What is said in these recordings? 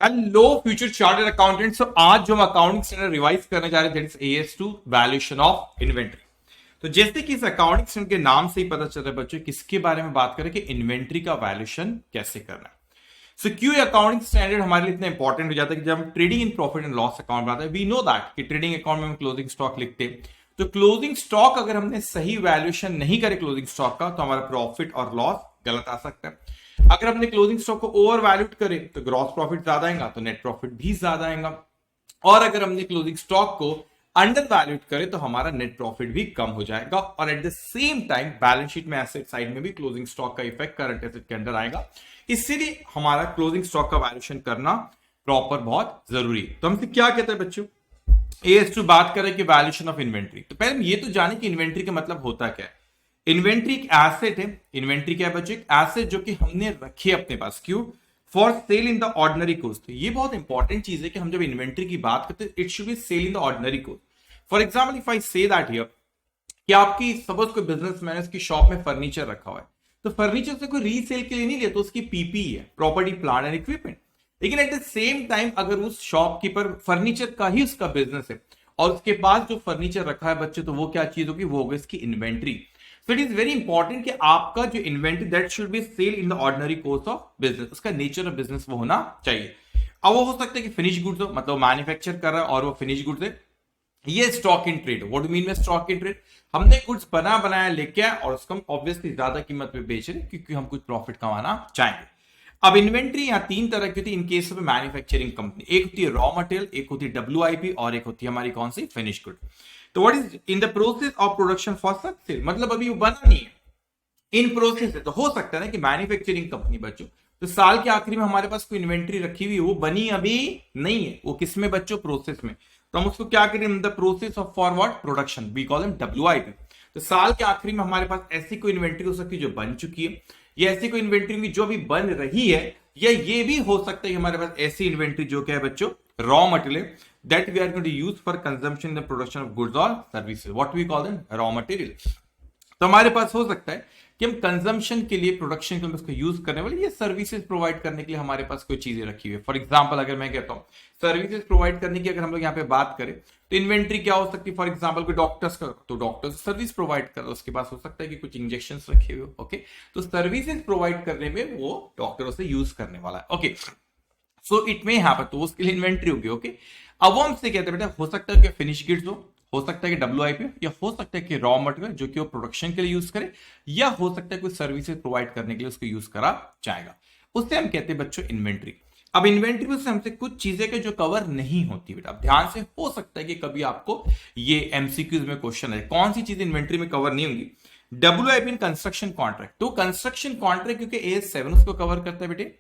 Hello future chartered accountant. So आज जो हम अकाउंटिंग स्टैंडर्ड रिवाइज करने जा रहे हैं that is AS2 valuation of inventory. तो जैसे कि इस अकाउंटिंग स्टैंडर्ड के नाम से ही पता चल रहा है बच्चों, किसके बारे में बात करें कि इन्वेंट्री का वैल्यूएशन कैसे करना है। सो क्यों अकाउंटिंग स्टैंडर्ड हमारे लिए इतना इंपॉर्टेंट हो जाता है कि जब हम trading in profit and loss account बनाते हैं, वी नो दैट कि ट्रेडिंग अकाउंट में हम क्लोजिंग स्टॉक लिखते हैं। तो क्लोजिंग स्टॉक अगर हमने सही वैल्यूएशन नहीं करे क्लोजिंग स्टॉक का, तो हमारा प्रॉफिट और लॉस गलत आ सकता है। अगर हमने क्लोजिंग स्टॉक को ओवर वैल्यूड करे तो ग्रॉस प्रॉफिट ज्यादा आएगा, तो नेट प्रॉफिट भी ज्यादा आएगा। और अगर हमने क्लोजिंग स्टॉक को अंडर वैल्यूड करे तो हमारा नेट प्रॉफिट भी कम हो जाएगा। और at the same time balance sheet में एसेट साइड में भी क्लोजिंग स्टॉक का इफेक्ट करंट एसेट के अंदर आएगा। इसीलिए हमारा क्लोजिंग स्टॉक का वैल्यूएशन करना प्रॉपर बहुत जरूरी है। तो हमसे क्या कहते हैं बच्चों, AS2 बात करें कि वैल्यूएशन ऑफ इन्वेंट्री। तो पहले ये तो जाने कि इन्वेंट्री का मतलब होता क्या है। इन्वेंट्री एक एसेट है। इन्वेंट्री क्या है बच्चों, एक एसेट जो कि हमने रखी है अपने पास, क्यों, for sale in the ordinary course. तो ये बहुत इंपॉर्टेंट चीज है कि हम जब इन्वेंट्री की बात करते हैं, it should be sell in the ordinary course. For example if I say that here कि आपकी सपोज कोई बिजनेसमैन है, उसकी शॉप में फर्नीचर रखा हुआ है, तो फर्नीचर से कोई रीसेल के लिए नहीं लिया, तो उसकी पीपी है, प्रॉपर्टी प्लांट एंड इक्विपमेंट। लेकिन एट द सेम टाइम अगर उस शॉपकीपर फर्नीचर का ही उसका बिजनेस है और उसके पास जो फर्नीचर रखा है बच्चे, तो वो क्या चीज होगी, वो होगी इसकी inventory. So it is very important कि आपका जो inventory that should be sell in the ordinary course of business, उसका नेचर ऑफ बिजनेस वो होना चाहिए। अब वो हो सकता है कि फिनिश गुड्स हो, मतलब मैन्युफैक्चर कर रहा है और वो फिनिश गुड्स है। ये stock in trade. What do mean by stock in trade, हमने गुड्स बना बनाया लेके आए और उसको हम ऑब्वियसली ज्यादा कीमत पे बेच रहे क्योंकि हम कुछ प्रॉफिट कमाना चाहेंगे। अब इन्वेंट्री यहां तीन तरह की होती है इन केस ऑफ मैन्युफैक्चरिंग कंपनी। एक होती है रॉ मटेरियल, एक होती है WIP और एक होती है हमारी कौन सी, फिनिश गुड। तो what is in the process of production for such sale, मतलब अभी वो बना नहीं है, इन प्रोसेस है। तो हो सकता है ना कि मैन्युफैक्चरिंग कंपनी बच्चों, तो साल के आखिरी में हमारे पास कोई इन्वेंट्री रखी हुई है, वो बनी अभी नहीं है, वो किस में बच्चों, प्रोसेस में। तो हम उसको क्या करें, in the process of forward production, we call them WIP। तो साल के आखिरी में हमारे पास ऐसी कोई इन्वेंट्री हो सकती है जो बन चुकी है, या ऐसी कोई इन्वेंट्री होगी जो अभी बन रही है, या ये भी हो सकता है कि हमारे पास ऐसी इन्वेंट्री जो क्या है बच्चों, raw material that we are going to use for consumption in the production of goods और services, what we call them raw material. तो हमारे पास हो सकता है कि हम कंजम्पशन के लिए, प्रोडक्शन के लिए उसको यूज करने वाले, ये सर्विसेज प्रोवाइड करने के लिए हमारे पास कोई चीजें रखी हुई है। फॉर एग्जांपल अगर मैं कहता हूं सर्विसेज प्रोवाइड करने की, अगर हम लोग यहाँ पे बात करें तो इन्वेंट्री क्या हो सकती है, फॉर एग्जांपल कोई डॉक्टर्स का, तो डॉक्टर्स सर्विस प्रोवाइड कर रहा है, उसके पास हो सकता है कि कुछ इंजेक्शन रखे हुए, ओके। तो सर्विसेज प्रोवाइड करने में वो डॉक्टरों से यूज करने वाला है, okay. So it may happen, तो उसके लिए इन्वेंट्री होगी, ओके। अब वो हमसे कहते हैं बेटा, हो सकता है कि फिनिश गुड्स हो सकता है कि WIP, या हो सकता है कि रॉ मटेरियल जो कि वो प्रोडक्शन के लिए यूज करे, या हो सकता है कोई सर्विसेज प्रोवाइड करने के लिए उसको यूज करा जाएगा, उससे हम कहते हैं बच्चों इन्वेंट्री। अब इन्वेंट्री में हमसे कुछ चीजें के जो कवर नहीं होती बेटा, अब ध्यान से, हो सकता है कि कभी आपको ये MCQs में क्वेश्चन है, कौन सी चीज इन्वेंट्री में कवर नहीं होंगी। WIP इन कंस्ट्रक्शन कॉन्ट्रैक्ट, तो कंस्ट्रक्शन कॉन्ट्रैक्ट क्योंकि AS7 उसको कवर करता है बेटे,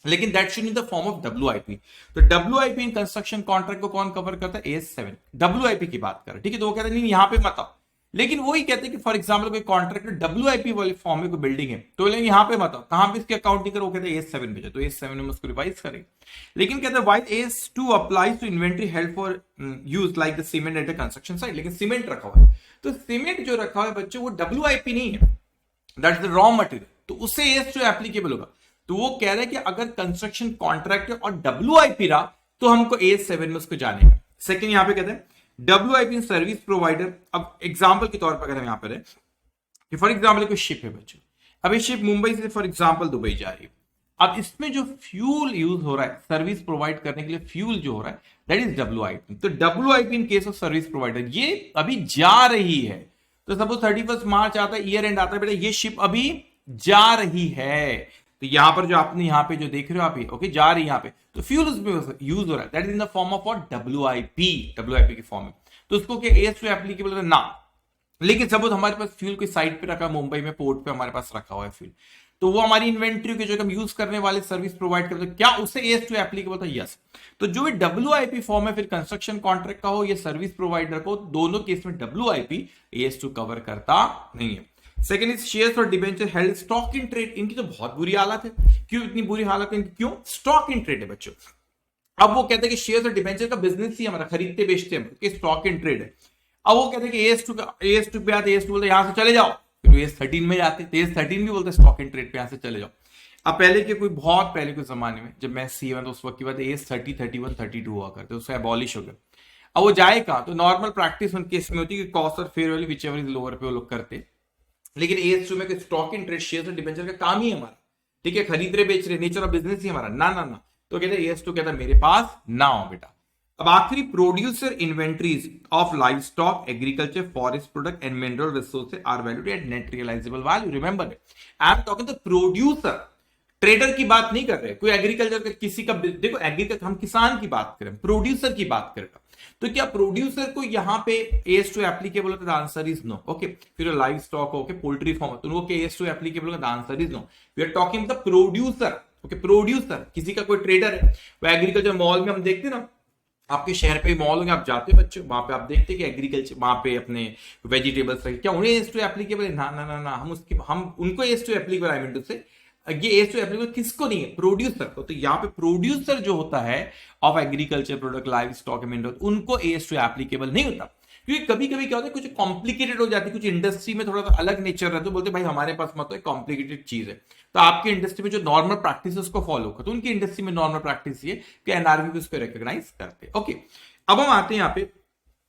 लेकिन that should in the form of WIP। तो WIP इन कंस्ट्रक्शन कॉन्ट्रैक्ट को कौन कवर करता है, AS7 WIP की बात कर, ठीक है। तो वो कहते हैं नहीं यहां पे मत आओ, लेकिन वही कहते हैं कि फॉर एग्जांपल कोई कॉन्ट्रैक्टर WIP वाले फॉर्म में कोई बिल्डिंग है, तो बोलेंगे यहां पे मत आओ, कहां पे इसकी अकाउंटिंग करो, वो कहते हैं AS7 भेजो, तो AS7 में उसको रिवाइज करेंगे। लेकिन कहते हैं while AS2 applies to inventory held for use like the cement at the construction site, लेकिन सीमेंट रखा हुआ है, तो सीमेंट जो रखा हुआ है बच्चों वो WIP नहीं है, that is the raw material, तो उससे AS2 एप्लीकेबल होगा। तो वो कह रहे हैं कि अगर कंस्ट्रक्शन कॉन्ट्रैक्ट और WIP रहा तो हमको AS7 में उसको जाने का। सेकंड यहां पे कहते हैं WIP इन सर्विस प्रोवाइडर। अब एग्जांपल के तौर पर अगर हम यहां पर है कि फॉर एग्जांपल कोई शिप है बच्चों, अब ये शिप मुंबई से फॉर एग्जांपल दुबई जा रही है, अब इसमें जो फ्यूल यूज हो रहा है सर्विस प्रोवाइड करने के लिए, फ्यूल जो हो रहा है दैट इज WIP। तो WIP in case of service provider, ये अभी जा रही है, तो सपोज 31 मार्च आता है, ईयर एंड आता है बेटा, ये शिप अभी जा रही है, तो यहां पर जो आपने यहां पे जो देख रहे हो आप, ये ओके जा रही है यहां पे, तो फ्यूल उसमें यूज हो रहा है, that is in the form of WIP के फॉर्म में, तो उसको क्या AS2 एप्लीकेबल है ना। लेकिन सपोज हमारे पास फ्यूल कोई साइड पे रखा, मुंबई में पोर्ट पे हमारे पास रखा हुआ है फ्यूल, तो वो हमारी इन्वेंट्री के जो हम यूज करने वाले सर्विस प्रोवाइड करते हैं, क्या उससे AS2 एप्लीकेबल था, यस। तो जो भी WIP फॉर्म है, फिर कंस्ट्रक्शन कॉन्ट्रैक्ट का हो या सर्विस प्रोवाइडर को, दोनों केस में WIP AS2 कवर करता नहीं है। सेकंड इज शेयर्स और debenture held stock in trade, इनकी तो बहुत बुरी हालत है। क्यों इतनी बुरी हालत है, क्यों, स्टॉक इन ट्रेड है बच्चों। अब वो कहते हैं कि शेयर्स और डिबेंचर का बिजनेस ही हमारा खरीदते बेचते हैं, स्टॉक इन ट्रेड है। अब वो कहते हैं कि AS2 पे आते, AS2 बोलते यहां से चले जाओ, फिर AS13 में जाते, AS13 भी बोलते स्टॉक इन ट्रेड पे यहां से चले जाओ। अब पहले के कोई बहुत पहले के जमाने में जब मैं सी तो उस वक्त की बात एज 30, 31, 32 हुआ करते, उससे एबॉलिश हो गया। अब वो जाए कहाँ, तो नॉर्मल प्रैक्टिस उनके इसमें होती है कि कॉस्ट और fair value which ever is lower पे वो लोग करते। लेकिन एज टू में stock in trade share debenture का काम ही हमारा, ठीक है, खरीद रहे बेच रहे, नेचर ऑफ बिजनेस ही हमारा, ना ना ना। तो कहते एज टू कहता मेरे पास ना हो बेटा। अब आखिरी, producer inventories of livestock, agriculture, forest product and mineral resources are valued at net realizable value. Remember I am talking the producer, trader की बात नहीं कर रहे, कोई एग्रीकल्चर का किसी का, देखो एग्रीकल्चर हम किसान की बात करें, प्रोड्यूसर की बात करेगा। तो क्या प्रोड्यूसर को यहाँ पे एज टू एप्लीकेबल होता है? Answer is no. ओके, फिर लाइव स्टॉक हो, पोल्ट्री फार्म हो, तो उनको एज टू एप्लीकेबल होता है? Answer is no. We are talking the producer. Okay, producer किसी का कोई ट्रेडर है, वो एग्रीकल्चर मॉल में हम देखते ना, आपके शहर पे मॉल होंगे, आप जाते हो बच्चे, वहां पे आप देखते हैं कि एग्रीकल्चर वहां पे अपने वेजिटेबल्स रखे, क्या उन्हें एज टू एप्लीकेबल है? ना ना ना ना, हम उनको AS two applicable, I mean to say ये एज टू एप्लीकेबल किसको नहीं है? प्रोड्यूसर को। तो यहाँ पे प्रोड्यूसर जो होता है of agriculture product, live stock, mineral, उनको एज टू एप्लीकेबल नहीं होता। क्योंकि कभी कभी क्या होता है, कुछ कॉम्प्लिकेटेड हो जाती है, कुछ इंडस्ट्री में थोड़ा सा अलग नेचर रहता है, बोलते भाई हमारे पास मत तो कॉम्प्लिकेटेड चीज है। तो आपकी इंडस्ट्री में जो नॉर्मल प्रैक्टिस उसको फॉलो कर, तो उनकी इंडस्ट्री में नॉर्मल प्रैक्टिस ये कि एनआरबी भी उसको रिकॉग्नाइज करते हैं। ओके, अब हम आते हैं यहाँ पे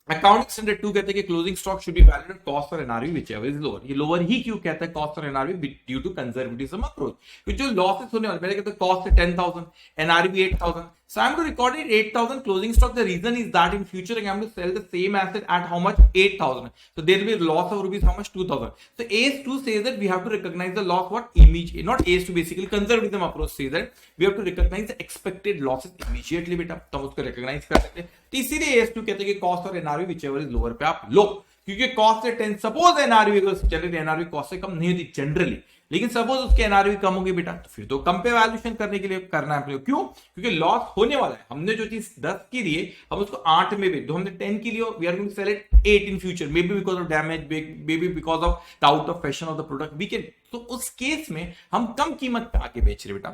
अकाउंटिंग स्टैंडर्ड 2 कहते हैं कि closing stock should be valued at cost और एनआरवी व्हिचएवर इज लोअर। ये लोअर ही क्यों कहता है कॉस्ट और NRV? Due to conservatism approach. क्योंकि जो लॉसेस होने वाले, मैंने कहता है कॉस्ट है 10,000, NRV 8,000, so I'm to record it 8,000 closing stock. The reason is that in future I'm going to sell the same asset at how much? 8,000. So there will be a loss of rupees how much? 2,000. So AS2 says that we have to recognize the loss what? Immediately. Not AS2, basically conservatism approach says that we have to recognize the expected losses immediately बेटा, तो हम उसको recognize कर सकते हैं। तो इसीलिए AS2 कहते हैं कि cost और NRV whichever is lower पे आप लो, क्योंकि cost से 10, suppose NRV चले, NRV cost से कम नहीं होती जनरली, लेकिन सपोज उसके एनआरवी कम होगी बेटा, तो फिर तो कम पे वैल्यूएशन करने के लिए करना है। क्यों? क्योंकि लॉस होने वाला है। हमने जो चीज 10 की लिए, हम उसको 8 में बेच दो, हमने 10 की लिए, we are going to sell it 8 in future, maybe because of damage, maybe because of the out of fashion of the product we can. तो उस केस में हम कम कीमत पे आके बेच रहे बेटा।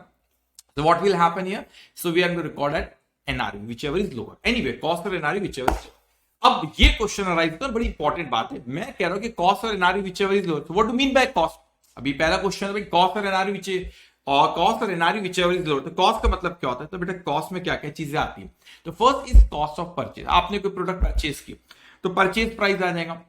So what will happen here? So we are going to record at NRV whichever is lower. Anyway, cost और NRV whichever is lower. अब ये क्वेश्चन अराइज होता है, बड़ी इंपॉर्टेंट बात है। मैं कह रहा हूं कि कॉस्ट और NRV whichever is lower. So what do you mean by cost? अभी पहला क्वेश्चन है कॉस्ट और एनआरवी whichever is lower. तो कॉस्ट का मतलब क्या होता है? तो बेटा कॉस्ट में क्या क्या चीजें आती है? तो first is cost of purchase. आपने कोई प्रोडक्ट परचेज की, तो परचेज प्राइस आ जाएगा।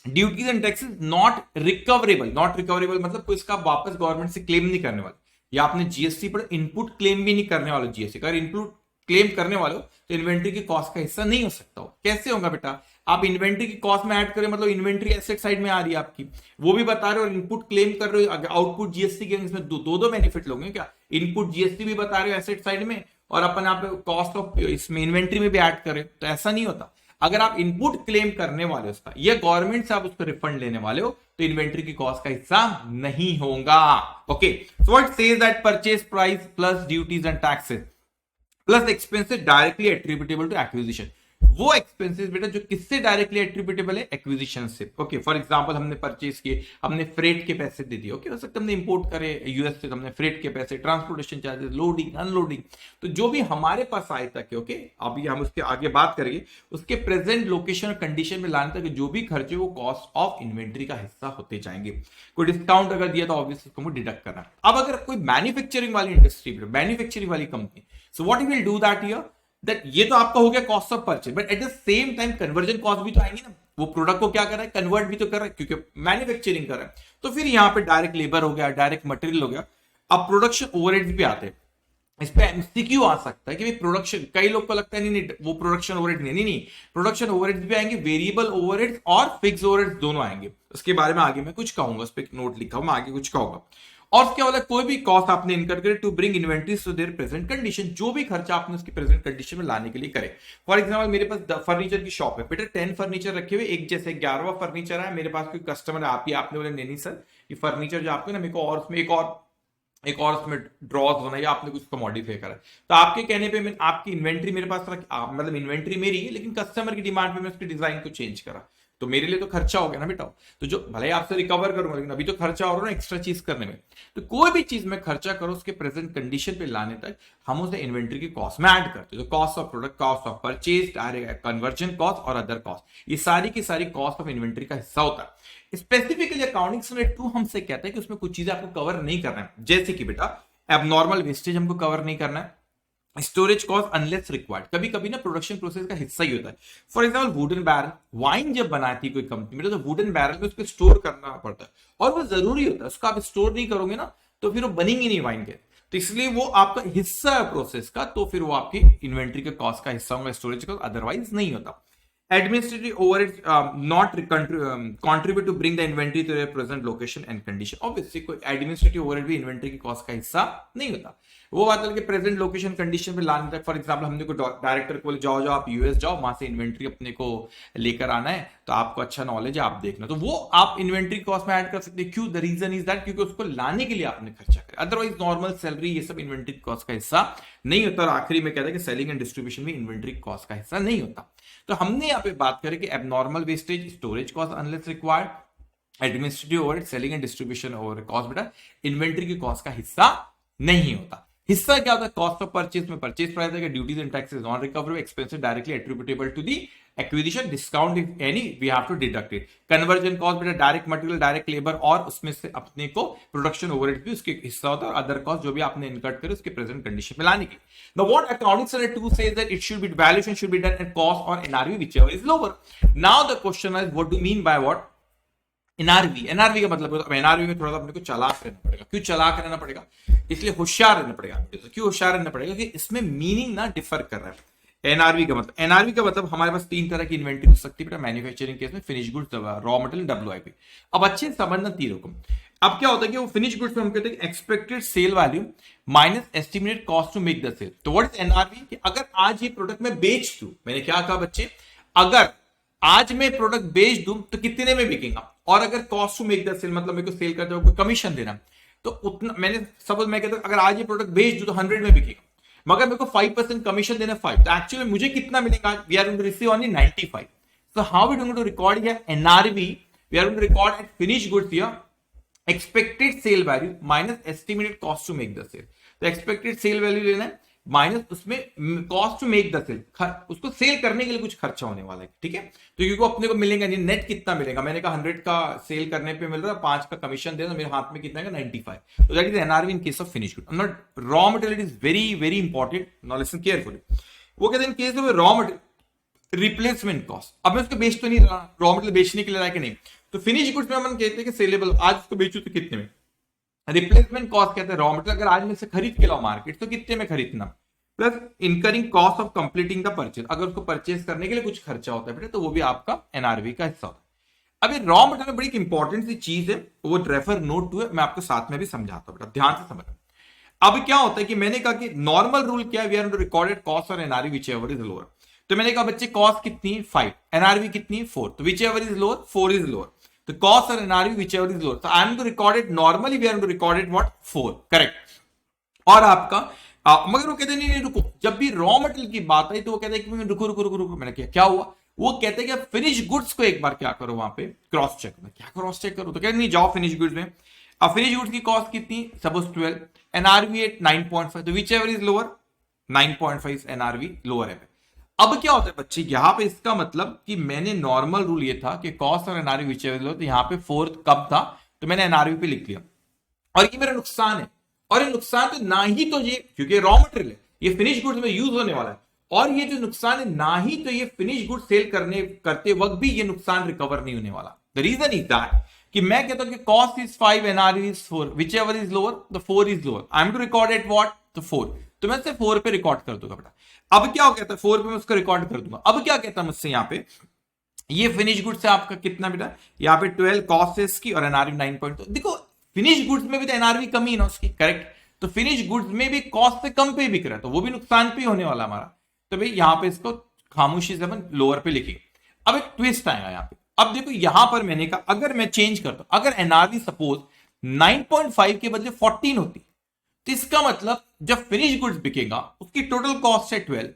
Duties and taxes not recoverable. Not recoverable मतलब कोई इसका वापस गवर्नमेंट से क्लेम नहीं करने वाले, या आपने जीएसटी पर इनपुट क्लेम भी नहीं करने वाले। जीएसटी अगर इनपुट क्लेम करने वाले हो तो इन्वेंट्री की कॉस्ट का हिस्सा नहीं हो सकता हो। कैसे होगा बेटा? आप इन्वेंट्री की कॉस्ट में ऐड करें, मतलब इन्वेंट्री एसेट साइड में आ रही है आपकी, वो भी बता रहे हो और इनपुट क्लेम कर रहे हो, आउटपुट जीएसटी के इसमें दो बेनिफिट लोगे क्या? इनपुट जीएसटी भी बता रहे हो एसेट साइड में, और अपन आप कॉस्ट ऑफ इसमें इन्वेंट्री में भी ऐड करें, तो ऐसा नहीं होता। अगर आप इनपुट क्लेम करने वाले हो उसका, या गवर्नमेंट से आप उसको रिफंड लेने वाले हो, तो इन्वेंट्री की कॉस्ट का हिस्सा नहीं होगा। Okay, so what says that purchase price plus duties and taxes plus expenses directly attributable to acquisition. वो एक्सपेंसेस बेटा जो किससे डायरेक्टली एट्रीब्यूटेबल है? एक्विजिशन से। ओके, फॉर एग्जांपल हमने परचेज किए, हमने फ्रेट के पैसे दे दिए। ओके, हो सकता है हमने इंपोर्ट करे यूएस से, हमने फ्रेट के पैसे, ट्रांसपोर्टेशन चार्जेस, लोडिंग अनलोडिंग, तो जो भी हमारे पास आए तक, ओके अभी हम उसके आगे बात करेंगे, उसके प्रेजेंट लोकेशन और कंडीशन में लाने तक जो भी खर्चे वो कॉस्ट ऑफ इन्वेंट्री का हिस्सा होते जाएंगे। कोई डिस्काउंट अगर दिया तो ऑब्वियसली उसको डिडक्ट करना। अब अगर कोई मैन्युफैक्चरिंग वाली इंडस्ट्री, मैन्युफैक्चरिंग वाली company, so what will do that here, that ये तो आपका हो गया cost of purchase, but at the same time conversion cost भी तो आएंगी ना। वो प्रोडक्ट को क्या कर रहा है? कन्वर्ट भी तो कर रहा है, क्योंकि मैन्युफैक्चरिंग कर रहा है। तो फिर यहाँ पे डायरेक्ट लेबर हो गया, डायरेक्ट मटेरियल हो गया। अब प्रोडक्शन ओवरहेड्स भी आते हैं, इस पे एमसीक्यू आ सकता है कि प्रोडक्शन, कई लोग को लगता है नहीं वो प्रोडक्शन ओवरहेड नहीं, प्रोडक्शन ओवरहेड्स भी आएंगे, वेरिएबल ओवरहेड्स और फिक्स ओवरहेड्स दोनों आएंगे। उसके बारे में आगे मैं कुछ कहूंगा, उस पर नोट लिखा हूं, मैं आगे कुछ कहूंगा। और क्या बोला, कोई भी कॉस्ट आपने इनकर करे to bring inventories to their present condition, जो भी खर्चा आपने उसकी प्रेजेंट कंडीशन में लाने के लिए करे। फॉर एग्जांपल मेरे पास फर्नीचर की शॉप है बेटा, 10 फर्नीचर रखे हुए, एक जैसे 11वां फर्नीचर है मेरे पास। कोई कस्टमर है, आपने बोले नहीं सर ये फर्नीचर जो आपको ना मेरे को और उसमें एक और उसमें ड्रॉज बनाइए, आपने कुछ को मॉडिफाई करा। तो आपके कहने पे मैं आपकी इन्वेंट्री मेरे पास मतलब इन्वेंट्री मेरी है, लेकिन कस्टमर की डिमांड पे मैं उसके डिजाइन को चेंज करा, तो मेरे लिए तो खर्चा हो गया ना बेटा। तो जो भले आपसे रिकवर करूंगा, लेकिन अभी तो खर्चा हो रहा है ना एक्स्ट्रा चीज करने में। तो कोई भी चीज में खर्चा करो, उसके प्रेजेंट कंडीशन पे लाने तक हम उसे इन्वेंट्री की कॉस्ट में ऐड करते हैं। तो cost of product, cost of purchase, direct conversion cost और अदर कॉस्ट, ये सारी की सारी कॉस्ट ऑफ इन्वेंट्री का हिस्सा होता है। स्पेसिफिकली अकाउंटिंग स्टैंडर्ड 2 हमसे कहता है कि उसमें कुछ चीजें आपको कवर नहीं करना है, जैसे कि बेटा एबनॉर्मल वेस्टेज हमको कवर नहीं करना है, स्टोरेज कॉस्ट अनलेस रिक्वायर्ड, कभी कभी ना प्रोडक्शन प्रोसेस का हिस्सा ही होता है। For example wooden barrel, wine जब बनाती है कोई कंपनी में तो वुडन बैरल में उसको स्टोर करना पड़ता है और वो जरूरी होता है, उसको आप स्टोर नहीं करोगे ना तो फिर वो बनेंगे नहीं वाइन के, तो इसलिए वो आपका हिस्सा है प्रोसेस का, तो फिर वो आपकी इन्वेंट्री के कॉस्ट का हिस्सा होगा, स्टोरेज का, अदरवाइज नहीं होता। Administrative overheads not contribute to bring the inventory to their present location and condition. Obviously कोई एडमिनिस्ट्रेटिव ओवरहेड भी इन्वेंट्री की कॉस्ट का हिस्सा नहीं होता, वो बात है कि प्रेजेंट लोकेशन कंडीशन पे लाने तक। फॉर एग्जांपल हमने को डायरेक्टर को बोले जाओ जाओ आप यूएस जाओ, वहां से इन्वेंट्री अपने को लेकर आना है, तो आपको अच्छा नॉलेज है आप देखना, तो वो आप इन्वेंट्री कॉस्ट में ऐड कर सकते हैं। क्यों? द रीजन इज दैट क्योंकि उसको लाने के लिए आपने खर्चा करा, अदरवाइज नॉर्मल सैलरी ये सब इन्वेंट्री कॉस्ट का हिस्सा नहीं होता। और आखिरी में कहता है कि सेलिंग एंड डिस्ट्रीब्यूशन भी इन्वेंट्री कॉस्ट का हिस्सा नहीं होता। तो हमने यहाँ पे बात करें कि abnormal wastage, storage cost unless required, administrative overhead, selling and distribution over cost बेटा इन्वेंट्री की कॉस्ट का हिस्सा नहीं होता। हिस्सा क्या होता है? कॉस्ट ऑफ परचेज में परचेज प्राइस है, duties and taxes non recoverable, expenses directly attributable to the acquisition, discount if any we have to deduct it. Conversion cost बेटा डायरेक्ट मटेरियल, डायरेक्ट लेबर और उसमें से अपने को प्रोडक्शन ओवरहेड भी उसके हिस्सा होता है, और अदर कॉस्ट जो भी आपने इनकट करे उसके प्रेजेंट कंडीशन में लाने की। Now what accounting standard 2 says that it should be valuation should be done at cost or NRV whichever is lower. Now the question is what do you mean by what? NRV का मतलब NRV में थोड़ा सा अपने को चालाक रहना पड़ेगा। क्यों चालाक रहना पड़ेगा? इसलिए होशियार रहना पड़ेगा। तो क्यों होशियार रहना पड़ेगा? कि इसमें मीनिंग ना डिफर कर रहा है। एनआरवी का मतलब हमारे पास तीन तरह की इन्वेंट्री हो सकती है बेटा मैन्युफैक्चरिंग केस में, finish goods, raw material, WIP। अब अच्छे समझना तीनों को। अब क्या होता है कि वो फिनिश गुड्स में हम कहते हैं expected sale value minus estimated cost to make the sale. तो व्हाट इज एनआरवी? कि अगर आज ये प्रोडक्ट मैं बेच दूं, मैंने क्या कहा बच्चे, अगर आज मैं प्रोडक्ट बेच दूं तो कितने में बिकेगा, और अगर cost to make the sale मतलब मेरे को सेल करते हुए कोई कमीशन देना, तो उतना मैंने सपोज मैं कहता हूं अगर आज ये प्रोडक्ट बेच दूं तो 100 में बिकेगा, मगर मेरे को 5% कमीशन देना 5, तो एक्चुअली मुझे कितना मिलेगा? We are going to receive only 95। So how we going to record here NRV? We are going to record at finish goods here expected sale value minus estimated cost to make the sale. तो expected sale value लेना है minus उसमें cost to make the sale, उसको sale करने के लिए कुछ खर्चा होने वाला है, ठीक है। तो क्योंकि अपने को मिलेगा नहीं, नेट कितना मिलेगा? मैंने कहा 100 का सेल करने पे मिल रहा है, 5 का कमीशन दे, तो मेरे हाथ में कितना है? 95। तो that is NRV in case of finish good. Not raw material is very very important, now listen carefully. वो कहते हैं इन case of raw material replacement cost, अब मैं उसको बेच तो नहीं रहा, रॉ मटेरियल बेचने के लिए रहा कि नहीं, तो फिनिश गुड्स में हम कहते हैं कि सेलेबल, आज उसको बेचू तो कितने में। रिप्लेसमेंट कॉस्ट कहते हैं रॉ मटेरियल अगर आज में से खरीद के लाओ मार्केट तो कितने में खरीदना, plus incurring cost of completing the purchase, अगर उसको परचेज करने के लिए कुछ खर्चा होता है बेटा तो वो भी आपका एनआरवी का हिस्सा होता है। अब ये रॉ मटेरियल में बड़ी इंपॉर्टेंट सी चीज है, वो रेफर नोट टू है, मैं आपको साथ में भी समझाता हूं बेटा, ध्यान से समझना। अब क्या होता है कि मैंने कहा कि नॉर्मल रूल क्या है, वी आर रिकॉर्डेड कॉस्ट और NRV whichever is lower. तो मैंने कहा बच्चे कॉस्ट कितनी है 5, एनआरवी कितनी है 4, तो whichever is lower 4 is lower, तो कॉस्ट और NRV whichever is lower, तो I am to recorded normally we are to recorded what 4, correct. और आपका मगर वो कहते नहीं नहीं रुको, जब भी रॉ मटेरियल की बात आई तो वो कहते हैं कि रुको रुको रुको रुको, मैंने क्या हुआ? वो कहते हैं कि फिनिश गुड्स को एक बार क्या करो वहां पे क्रॉस चेक में, क्या क्रॉस चेक करो, तो कहते नहीं जाओ फिनिश गुड्स में। अब फिनिश गुड्स की कॉस्ट कितनी? सपोज 12, एनआरवी एट 9.5, तो whichever is lower 9.5 NRV lower है। अब क्या होता है बच्चे यहां पे, इसका मतलब कि मैंने नॉर्मल रूल ये था कि कॉस्ट और एनआरवी विच एवर लोअर, तो यहां पे 4 कब था तो मैंने एनआरवी पे लिख लिया, और ये मेरा नुकसान है। और ये नुकसान तो ना ही तो ये, क्योंकि रॉ मटेरियल है ये फिनिश गुड्स में यूज होने वाला है, और ये जो नुकसान है ना ही तो ये फिनिश गुड सेल करते वक्त भी ये नुकसान रिकवर नहीं होने वाला। द रीजन इज दैट कि मैं कहता हूं कि cost is 5, NRV is 4, whichever is lower the 4 is lower, I am to record at what the 4, तो मैं सिर्फ 4 पे रिकॉर्ड कर दूंगा बेटा। अब क्या कहता है 4 पे मैं उसको रिकॉर्ड कर दूंगा। अब क्या कहता है मुझसे यहाँ पे, ये फिनिश गुड से आपका कितना बेटा, यहाँ पे 12 कॉस्ट है इसकी और एनआरवी 9. देखो फिनिश गुड्स में भी तो एनआरवी कमी है ना उसकी, करेक्ट। तो फिनिश गुड्स में भी कॉस्ट से कम पे बिक रहा है, तो वो भी नुकसान पे होने वाला हमारा। तो भाई यहां पे इसको खामोशी से अपन लोअर पे लिखेंगे। अब एक ट्विस्ट आएगा यहाँ पे। अब देखो यहां पर मैंने कहा अगर मैं चेंज करता हूं, अगर एनआरवी सपोज 9.5 के बदले 14 होती, तो इसका मतलब जब फिनिश गुड्स बिकेगा उसकी टोटल कॉस्ट है 12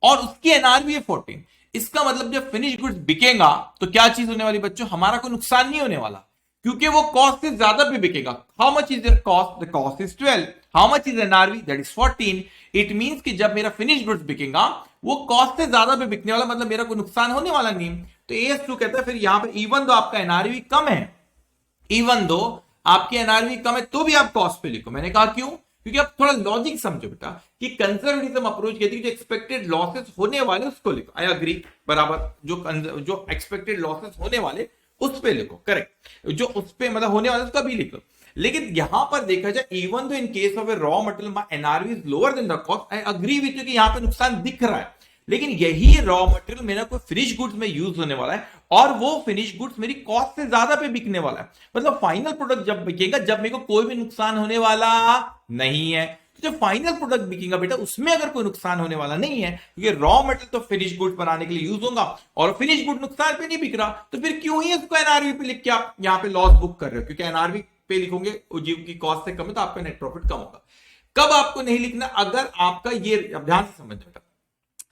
और उसकी एनआरवी है 14। इसका मतलब जब फिनिश गुड्स बिकेगा तो क्या चीज होने वाली बच्चों, हमारा कोई नुकसान नहीं होने वाला, क्योंकि वो कॉस्ट से ज्यादा पे बिकेगा। How much is your cost? The cost is 12। How much is NRV? That is 14। It means कि जब मेरा फिनिश गुड्स बिकेगा वो कॉस्ट से ज्यादा पे बिकने वाला, मतलब मेरा कोई नुकसान होने वाला नहीं। तो AS2 कहता है फिर यहां पे इवन दो आपका एनआरवी कम है, इवन दो आपकी एनआरवी कम है तो भी आप कॉस्ट पे लिखो। मैंने कहा क्यों? क्योंकि आप थोड़ा लॉजिक समझो बेटा कि कंजर्वेटिज्म अप्रोच कहती है जो एक्सपेक्टेड लॉसेस होने वाले उसको लिखो, आई अग्री, बराबर, जो एक्सपेक्टेड लॉसेस होने वाले उस पे लिखो, करेक्ट, जो उस पे मतलब होने वाले उसका भी लिखो। लेकिन यहां पर देखा जाए even though in case of a raw material my NRV is lower than the cost, I agree with you कि यहां पे नुकसान दिख रहा है, लेकिन यही रॉ मटेरियल मेरा कोई फिनिश गुड्स में यूज होने वाला है और वो फिनिश गुड्स मेरी कॉस्ट से ज्यादा पे बिकने वाला है, मतलब फाइनल प्रोडक्ट जब बिकेगा जब मेरे को कोई भी नुकसान होने वाला नहीं है। तो जब फाइनल प्रोडक्ट बिकेगा बेटा उसमें अगर कोई नुकसान होने वाला नहीं है, क्योंकि रॉ मटेरियल तो फिनिश गुड्स बनाने के लिए यूज होगा और फिनिश गुड नुकसान पे नहीं बिक रहा, तो फिर क्यों ही इसको एनआरवी पे लिख के आप यहां पे लॉस बुक कर रहे हो, क्योंकि एनआरवी पे लिखोगे जीव की कॉस्ट से कम है तो आपका नेट प्रॉफिट कम होगा। कब आपको नहीं लिखना, अगर आपका ये ध्यान से समझना,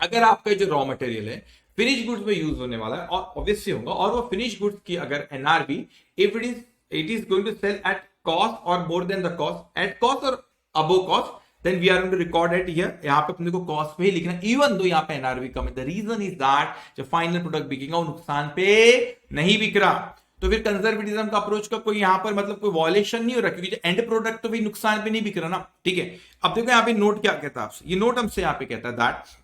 अगर आपका जो रॉ मटेरियल है फिनिश गुड्स में यूज होने वाला है और ऑब्वियसली होगा, और वो फिनिश गुड्स की अगर NRV if it is going to sell at cost और more than the cost, at cost और above cost, then we are going to record it here, यहां पे अपने को कॉस्ट पे ही लिखना इवन दो यहां पे एनआरबी कम है। द रीजन इज दैट जो फाइनल प्रोडक्ट बिकेगा वो नुकसान पे नहीं बिक रहा, तो फिर कंजर्वेटिज्म का अप्रोच का कोई यहां पर मतलब कोई वॉयलेशन नहीं हो रहा, क्योंकि एंड प्रोडक्ट तो भी नुकसान पे नहीं बिक रहा ना, ठीक है। अब देखो यहां पे नोट क्या कहता है आपसे, ये नोट हमसे यहां पे कहता है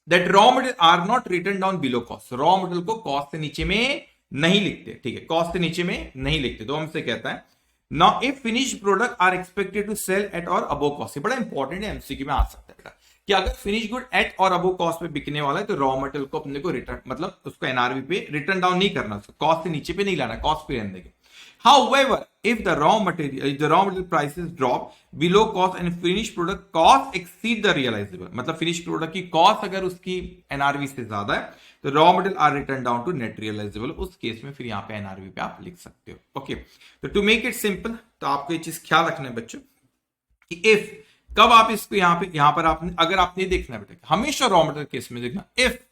that raw material are not written down below cost, raw material को कॉस्ट से नीचे में नहीं लिखते, ठीक है, कॉस्ट से नीचे में नहीं लिखते। तो हमसे कहता है now if finished product are expected to sell at or above cost, ये बड़ा इंपॉर्टेंट है, एमसीक्यू में आ सकता है बेटा कि अगर फिनिश गुड एट और अबव कॉस्ट पे बिकने वाला है तो रॉ मटेरियल को अपने को रिटर्न मतलब उसको एनआरवी पे रिटर्न डाउन नहीं करना, उसको कॉस्ट से नीचे पे नहीं लाना, कॉस्ट पे रहने देंगे। However, if the raw material prices drop below cost and finished product cost exceed the realizable, मतलब finished product की cost अगर उसकी NRV से ज्यादा है तो raw material are written down to net realizable, उस केस में फिर यहाँ पे NRV पे आप लिख सकते हो। ओके, तो टू मेक इट सिंपल, तो आपको ये चीज ख्याल रखना है बच्चों कि if, कब आप इसको यहाँ पर आपने अगर आपने देखना बेटा हमेशा रॉ मटेरियल केस में देखना, if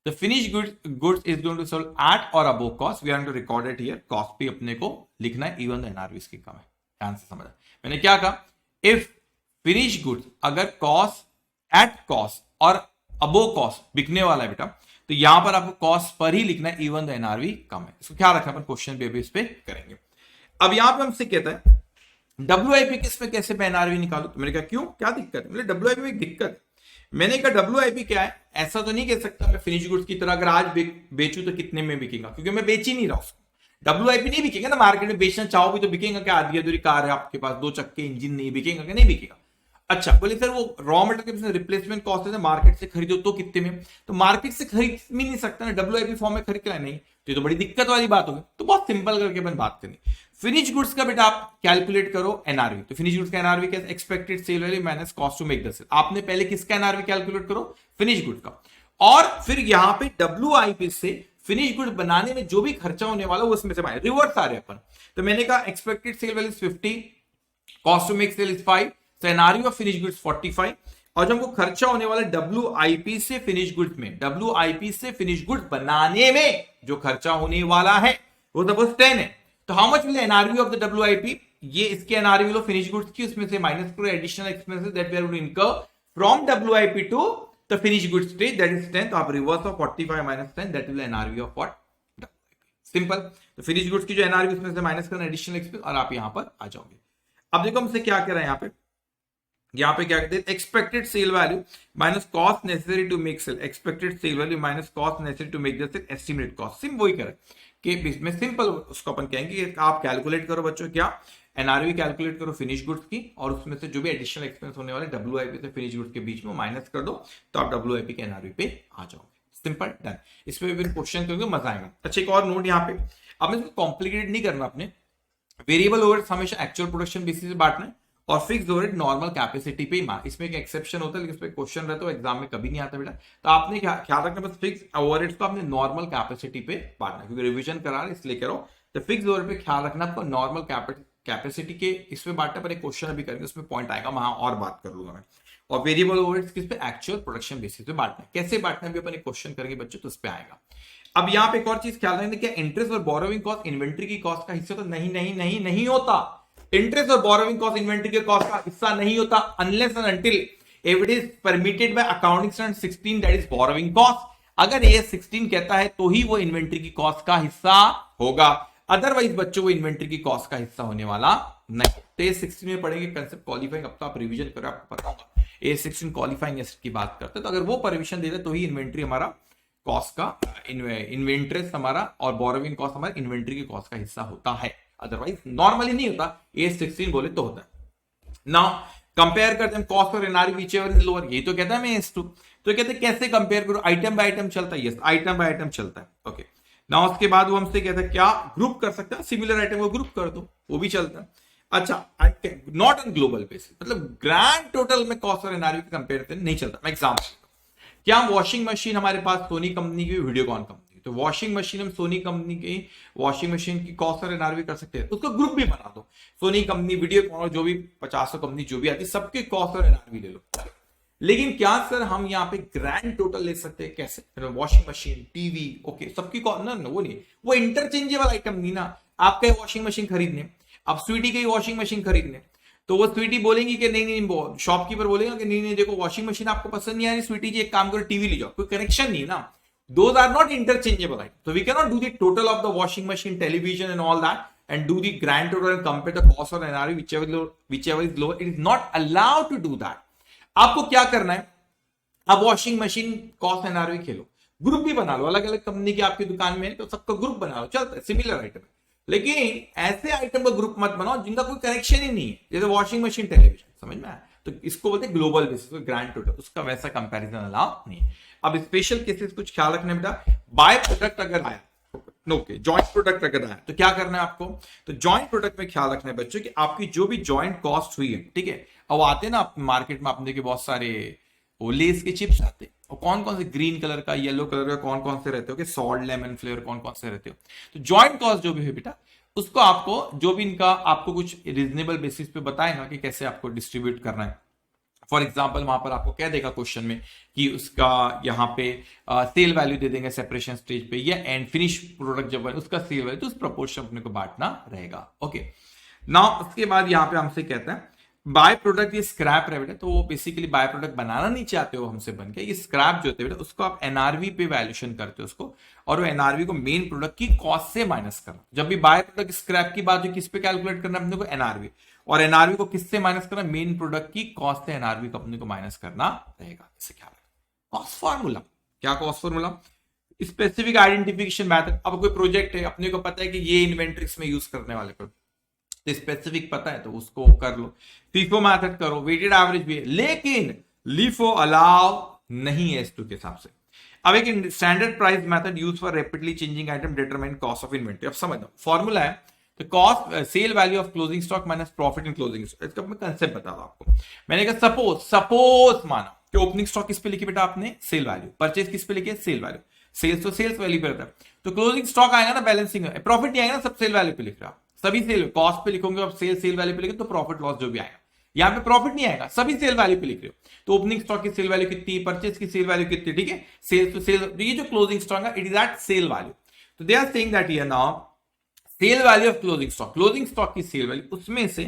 the finished goods is going to sell at or above cost, we are going to record it here, cost पे अपने को लिखना है इवन द एनआरवी इसकी कम है, ध्यान से समझा मैंने क्या कहा, इफ फिनिश गुड्स अगर कॉस्ट एट कॉस्ट और अबोव कॉस्ट बिकने वाला है बेटा तो यहां पर आपको कॉस्ट पर ही लिखना है इवन द एनआरवी कम है, इसको ख्याल रखना, अपन क्वेश्चन पे इस पे करेंगे। अब यहां पे हमसे कहता है डब्ल्यूआईपी किस में कैसे एनआरवी निकालो, तो मैंने कहा क्यों क्या दिक्कत है, मतलब डब्ल्यूआईपी में एक दिक्कत है, मैंने कहा डब्ल्यूआईपी क्या है, ऐसा तो नहीं कह सकता मैं फिनिश गुड्स की तरह अगर आज बेचूं तो कितने में बिकेगा, क्योंकि मैं बेच ही नहीं रहा उसको, डब्ल्यूआईपी नहीं बिकेगा ना, मार्केट में बेचना चाहो भी तो बिकेगा क्या, आधी अधूरी कार है आपके पास, दो चक्के इंजन नहीं बिकेगा क्या, नहीं बिकेगा। अच्छा बोले सर वो रॉ मटेरियल के रिप्लेसमेंट कॉस्ट है मार्केट से खरीदो तो कितने में, तो मार्केट से खरीद भी नहीं सकता ना, डब्ल्यूआईपी फॉर्म में खरीद के नहीं, तो बड़ी दिक्कत वाली बात होगी। तो बहुत सिंपल करके अपन बात करें, फिनिश गुड्स का बेटा आप कैलकुलेट करो एनआरवी, तो फिनिश गुड्स का एनआरवी क्या है, expected sale value minus cost to make the sale, आपने पहले किसका एनआरवी कैलकुलेट करो, फिनिश गुड का, और फिर यहां पे डब्ल्यूआईपी से फिनिश गुड बनाने में जो भी खर्चा होने वाला वो उसमें से माइनस, रिवर्स आ रहे अपन, तो मैंने कहा expected sale value is 50, cost to make sale is 5, तो एनआरवी ऑफ फिनिश गुड्स 45, और जो हमको खर्चा होने वाला डब्ल्यूआईपी से फिनिश गुड्स में, डब्ल्यूआईपी से फिनिश गुड बनाने में जो खर्चा होने वाला है वो सपोज 10 है, तो how much will NRV of the WIP, ये इसके एनआरवी लो फिनिश गुड्स की, उसमें से माइनस करो additional expenses that we are going to incur from WIP to the finish goods stage that is 10, तो आप reverse of 45 minus 10 that will NRV of what, simple. तो finish goods की जो NRV उसमें से माइनस करना additional expense और आप यहां पर आ जाओगे। अब देखो हमसे क्या कह रहा है यहाँ पे क्या कहते हैं, expected sale value minus cost necessary to make sale, expected sale value minus cost necessary to make the sale, estimate cost, सिम वही करें कि इसमें सिंपल उसको अपन कहेंगे आप कैलकुलेट करो बच्चों क्या, एनआरवी कैलकुलेट करो फिनिश गुड्स की और उसमें से जो भी एडिशनल एक्सपेंस होने वाले डब्ल्यूआईपी से फिनिश गुड्स के बीच में माइनस कर दो, तो आप डब्ल्यूआईपी के एनआरवी पे आ जाओगे, सिंपल डन। इसमें भी क्वेश्चन करेंगे मजा आएगा। अच्छा एक और नोट यहाँ पे, अब इसको कॉम्प्लिकेटेड नहीं करना, अपने वेरिएबल ओवरहेड्स हमेशा एक्चुअल प्रोडक्शन बेसिस पे बांटना है और फिक्स ओवरहेड नॉर्मल कैपेसिटी पे ही, इसमें एक एक्सेप्शन होता है लेकिन इसमें क्वेश्चन रहता है एग्जाम में कभी नहीं आता बेटा, तो आपने ख्याल रखना बस फिक्स ओवरहेड्स को आपने नॉर्मल कैपेसिटी पे बांटना, क्योंकि रिवीजन करा रहे इसलिए करो, तो फिक्स ओवरहेड पे ख्याल रखना आपको नॉर्मल कैपेसिटी के इसमें बांटना, पर एक क्वेश्चन अभी करेंगे उसमें पॉइंट आएगा, वहां और बात कर लूंगा मैं। और वेरिएबल ओवरहेड्स किस पे, एक्चुअल प्रोडक्शन बेसिस पे बांटना, कैसे बांटना भी अपन एक क्वेश्चन करेंगे बच्चों, तो उस पे आएगा। अब यहाँ पे एक और चीज ख्याल रखना, क्या इंटरेस्ट और बोरोविंग कॉस्ट इन्वेंट्री की कॉस्ट का हिस्सा, तो नहीं होता, इंटरेस्ट और बोरोविंग कॉस्ट इन्वेंट्री के कॉस्ट का हिस्सा नहीं होता unless and until if it is permitted by accounting standard 16 that is borrowing cost, अगर ये 16 कहता है तो ही वो इन्वेंट्री की कॉस्ट का हिस्सा होगा, अदरवाइज बच्चों को इन्वेंट्री की कॉस्ट का हिस्सा होने वाला नहीं। तो ये 16 में पढ़ेंगे कंसेप्ट क्वालिफाइंग, अब तो आप रिवीजन करो, आपको पता होगा A16 क्वालिफाइंग एसेट की बात करते हैं, तो अगर वो परमिशन देते तो ही इन्वेंट्री हमारा कॉस्ट का इन्वेंट्रेस हमारा और बोरोविंग कॉस्ट हमारा इन्वेंट्री की कॉस्ट का हिस्सा होता है, अदरवाइज नॉर्मली नहीं होता। A16 बोले तो होता है। नाउ कंपेयर करते हैं कॉस्ट और एनआरवी व्हिचएवर इज लोअर, यही तो कहता है मैं S2। तो कहते हैं कैसे कंपेयर करो, आइटम बाय आइटम चलता है, यस आइटम बाय आइटम चलता है। ओके ना उसके बाद वो हमसे कहता है क्या ग्रुप कर सकते हैं, सिमिलर आइटम को ग्रुप कर दो, वो भी चलता है। अच्छा नॉट ऑन ग्लोबल बेसिस, मतलब ग्रैंड टोटल में कॉस्ट और एनआरवी का कंपेरिजन नहीं चलता। मैं एग्जांपल, क्या वॉशिंग मशीन हमारे पास सोनी कंपनी की, वीडियोकॉन कंपनी, तो वॉशिंग मशीन हम सोनी कंपनी की वॉशिंग मशीन की कॉस्ट और एनआरवी कर सकते हैं, उसको ग्रुप भी बना दो, सोनी कंपनी, वीडियोकॉन और जो भी 50 कंपनी जो भी आती है सबके कॉस्ट और एनआरवी ले लो। लेकिन क्या सर हम यहाँ पे ग्रैंड टोटल ले सकते हैं, कैसे, वॉशिंग मशीन, टीवी, ओके सबकी ना वो नहीं, वो इंटरचेंजेबल आइटम नहीं ना। आपका वॉशिंग मशीन खरीदने, आप स्वीटी की वॉशिंग मशीन खरीदने, तो वो स्वीटी बोलेंगी कि नहीं नहीं, शॉपकीपर बोलेगा कि नहीं नहीं देखो वॉशिंग मशीन आपको पसंद नहीं आई, स्वीटी जी एक काम करो टीवी ले जाओ, कोई कनेक्शन नहीं ना। Those are not interchangeable item, so we cannot do the total of the washing machine, television and all that and do the grand total and compare the cost or NRV whichever is lower. It is not allowed to do that. आपको क्या करना है, आप washing machine cost NRV खेलो, group भी बना लो, अलग अलग company की आपकी दुकान में तो सबका ग्रुप बना लो, चलता है सिमिलर आइटम। लेकिन ऐसे आइटम का ग्रुप मत बनाओ जिनका कोई कनेक्शन ही नहीं है, जैसे वॉशिंग मशीन, टेलीविजन, समझ में आया, तो इसको बोलते हैं ग्लोबल बेसिस, ग्रैंड टोटल, उसका वैसा कंपैरिजन अलाउ नहीं है। अब स्पेशल केसेस कुछ ख्याल रखने बेटा, बाय प्रोडक्ट अगर आया, ओके जॉइंट प्रोडक्ट अगर आया तो क्या करना है आपको, तो जॉइंट प्रोडक्ट में ख्याल रखना है बच्चों कि आपकी जो भी जॉइंट कॉस्ट हुई है, ठीक है, अब आते हैं ना मार्केट में, आपने देखे बहुत सारे वो लेस के चिप्स आते हैं, और कौन कौन से ग्रीन कलर का, येलो कलर का कौन कौन से रहते हो, सॉल्ट लेमन फ्लेवर कौन कौन से रहते हो, तो जॉइंट कॉस्ट जो भी है बेटा उसको आपको जो भी इनका आपको कुछ रीजनेबल बेसिस पे बताएगा कि कैसे आपको डिस्ट्रीब्यूट करना है। फॉर एग्जाम्पल वहां पर आपको क्या देगा क्वेश्चन में कि उसका यहाँ पे सेल वैल्यू दे देंगे सेपरेशन स्टेज पे, या एंड फिनिश प्रोडक्ट जब उसका सेल वैल्यू, तो उस प्रपोर्शन अपने को बांटना रहेगा। ओके नाउ उसके बाद यहाँ पे हमसे कहता है बाय प्रोडक्ट, ये स्क्रैप है बेटा, तो वो बेसिकली बाय प्रोडक्ट बनाना नहीं चाहते हो हमसे बन के, ये स्क्रैप जो होते हैं बेटा उसको आप एनआरवी पे वैल्यूएशन करते हो उसको, और वो एनआरवी को मेन प्रोडक्ट की कॉस्ट से माइनस करना। जब भी बाय प्रोडक्ट स्क्रैप की बात हो, किस पे कैलकुलेट करना अपने को, एनआरवी, और एनआरवी को किससे माइनस करना, मेन प्रोडक्ट की कॉस्ट से एनआरवी को अपने को माइनस करना रहेगा। इसे क्या कॉस्ट फॉर्मूला, क्या cost formula, specific identification method. अब कोई प्रोजेक्ट है, अपने को पता है कि ये इन्वेंट्रीज में यूज करने वाले को स्पेसिफिक पता है तो उसको कर लो, फीफो मैथड करो, वेटेड एवरेज भी है, लेकिन लीफो अलाउ नहीं है S2 के हिसाब से। अब एक standard price method use for rapidly changing item determine cost of inventory. अब समझ लो फॉर्मूला है, तो cost sale value of closing stock minus profit in closing stock. इसका मैं कंसेप्ट बता रहा हूं आपको। मैंने कहा सपोज माना कि ओपनिंग स्टॉक किस पे लिखी बेटा आपने, सेल वैल्यू, परचेज किस पे लिखे, सेल वैल्यू, सेल्स तो सेल्स वैल्यू पे रहता है, तो क्लोजिंग स्टॉक आएगा ना बैलेंसिंग, प्रॉफिट नहीं आएगा ना, सब सेल वैल्यू पे लिख रहा है, सभी सेल कॉस्ट पे लिखोगे, अब सेल वैल्यू पे लिखे तो प्रॉफिट लॉस जो भी आएगा, यहां पे प्रॉफिट नहीं आएगा, सभी सेल वैल्यू पे लिख रहे हो, तो ओपनिंग स्टॉक की सेल वैल्यू कितनी, परचेज की सेल वैल्यू कितनी, ठीक है, सेल्स तो सेल, ये जो क्लोजिंग स्टॉक है it is at sale value, तो they are saying that here now sale value of closing stock की सेल वैल्यू, उसमें से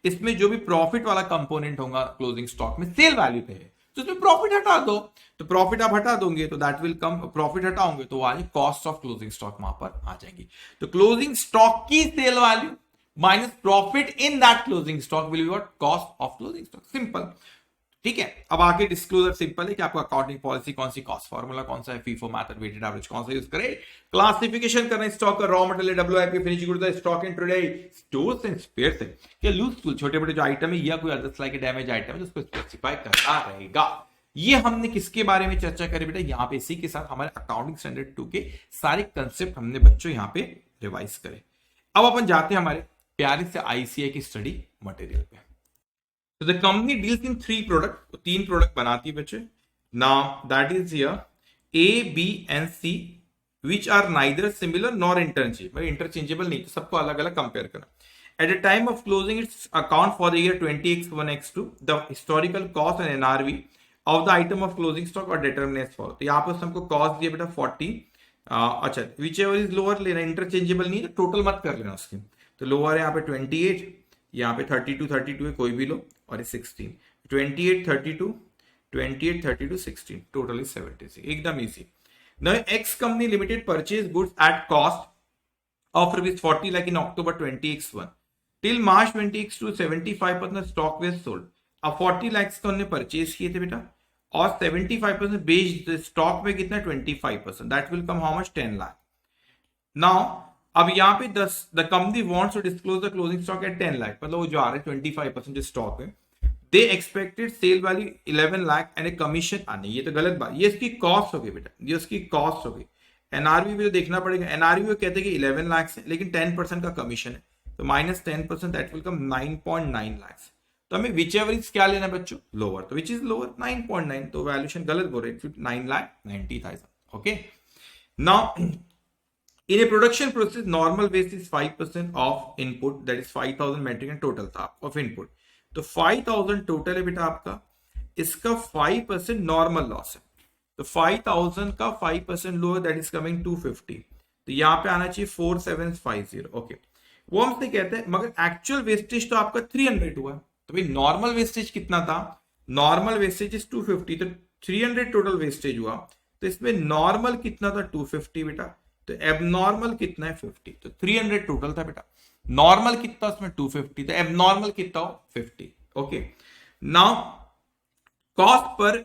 इसमें जो भी प्रॉफिट वाला कंपोनेंट होगा क्लोजिंग स्टॉक में सेल वैल्यू पे है, तो उसमें प्रॉफिट हटा दो, तो प्रॉफिट आप हटा दोगे तो दैट विल कम, प्रॉफिट हटाओगे तो आज कॉस्ट ऑफ क्लोजिंग स्टॉक वहां पर आ जाएगी। तो क्लोजिंग स्टॉक की sale value minus profit in that closing stock will be what, cost of closing stock, simple, ठीक है। अब आगे डिस्क्लोजर सिंपल है कि आपको अकाउंटिंग पॉलिसी कौन सी, कॉस्ट फार्मूला कौन सा है, फीफो मेथड, वेटेड एवरेज कौन सा यूज करें, क्लासिफिकेशन करना स्टॉक का, raw material, WIP, finish goods, stock in trade, stores and spheres है, क्या लूजफुल छोटे बड़े जो आइटम है या कोई अदर्स लाइक डैमेज आइटम है उसको स्पेसिफाई करना रहेगा। ये हमने किसके बारे में चर्चा करी बेटा, यहाँ पे इसी के साथ हमारे अकाउंटिंग स्टैंडर्ड 2 के सारे कंसेप्ट हमने बच्चों यहाँ पे रिवाइज करे। अब अपन जाते हैं हमारे प्यारे से आईसीआई की स्टडी मटेरियल पे। तो the company deals in 3 product, तो 3 प्रोडक्ट बनाती है बच्चे, now that is here A, B and C which are neither similar nor interchangeable, interchangeable नहीं, तो सबको अलग अलग कंपेयर करना। At the time of closing its account for the year 20x1 x2 the historical cost and NRV of the item of closing stock or determined as follows। तो यहाँ पर हमको कॉस्ट दिया बेटा 40, अच्छा विच एवर इज लोअर लेना, interchangeable नहीं है, टोटल मत कर लेना उसकी, तो लोअर है यहाँ पे 28, यहाँ पे 32 है, कोई भी लो, और 16, 28 32 16, टोटल इज 76, एकदम easy. Now X company limited purchase goods at cost of rupees 40 lakh in October 20x1 till March 20x2 75% stock was sold. अब 40 lakhs का उन्होंने परचेज किए थे बेटा और 75% बेच स्टॉक में कितना 25%, that will come how much 10 lakh. Now अब यहाँ पे the company wants to disclose the closing stock at 10 lakh, मतलब वो जो आ रहा है 25% जो स्टॉक है. They expected sale value 11 lakh and a commission आने. ये तो गलत बात, ये इसकी कॉस्ट हो गई बेटा, ये उसकी कॉस्ट हो गई. एनआरवी भी तो देखना पड़ेगा. एनआरवी वो कहते हैं कि 11 लाख है लेकिन 10% का कमीशन है, तो माइनस 10% दैट विल कम 9.9 लाख. तो हमें विच एवर इज क्या लेना बच्चों, लोअर. तो विच इज लोअर 9.9, तो वैल्यूएशन गलत बोल रहे हैं 9,90,000. Okay. Now in a production process normal waste is 5% of input, that is 5,000 metric ton total था of input. तो 5,000 टोटल है बेटा आपका, इसका 5% नॉर्मल लॉस है. तो 5,000 का 5% लोअर दैट इज कमिंग 250. तो यहां पे आना चाहिए 4750. ओके. वो हमसे कहते हैं मगर एक्चुअल वेस्टेज तो आपका 300 हुआ. तो भाई नॉर्मल वेस्टेज कितना था, नॉर्मल वेस्टेज इज 250, तो 300 टोटल वेस्टेज हुआ. तो इसमें नॉर्मल कितना था 250 बेटा, तो एबनॉर्मल कितना है 50. तो 300 टोटल था बेटा, नॉर्मल कितना उसमें 250, तो एबनॉर्मल कितना हो 50. Okay. Now cost per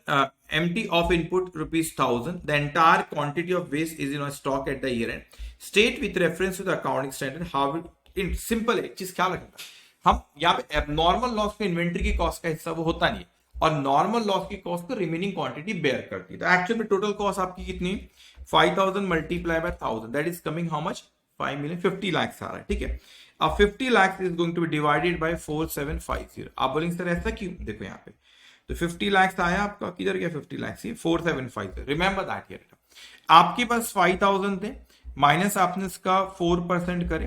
MT of input ₹1000. The entire quantity of waste is in stock at the year end. State with reference to the accounting standard how it. Simple है, एक चीज ख्याल रखना, हम यहाँ पे एबनॉर्मल लॉस का inventory की कॉस्ट का हिस्सा वो होता नहीं है और नॉर्मल लॉस की कॉस्ट को रिमेनिंग क्वांटिटी बेयर करती है. तो एक्चुअल में टोटल कॉस्ट आपकी कितनी, 5,000 multiply by 1000 that is coming how much 5 million, 50 lakh आ रहा है. ठीक है. अब 50 lakh is going to be divided by 4750. आप बोलेंगे सर ऐसा क्यों, देखो यहाँ पे तो 50 लाख आया आपका, किधर गया 50 लाख, 4750. रिमेंबर दैट हियर, आपके पास 5,000 थे माइनस आपने इसका 4% करे,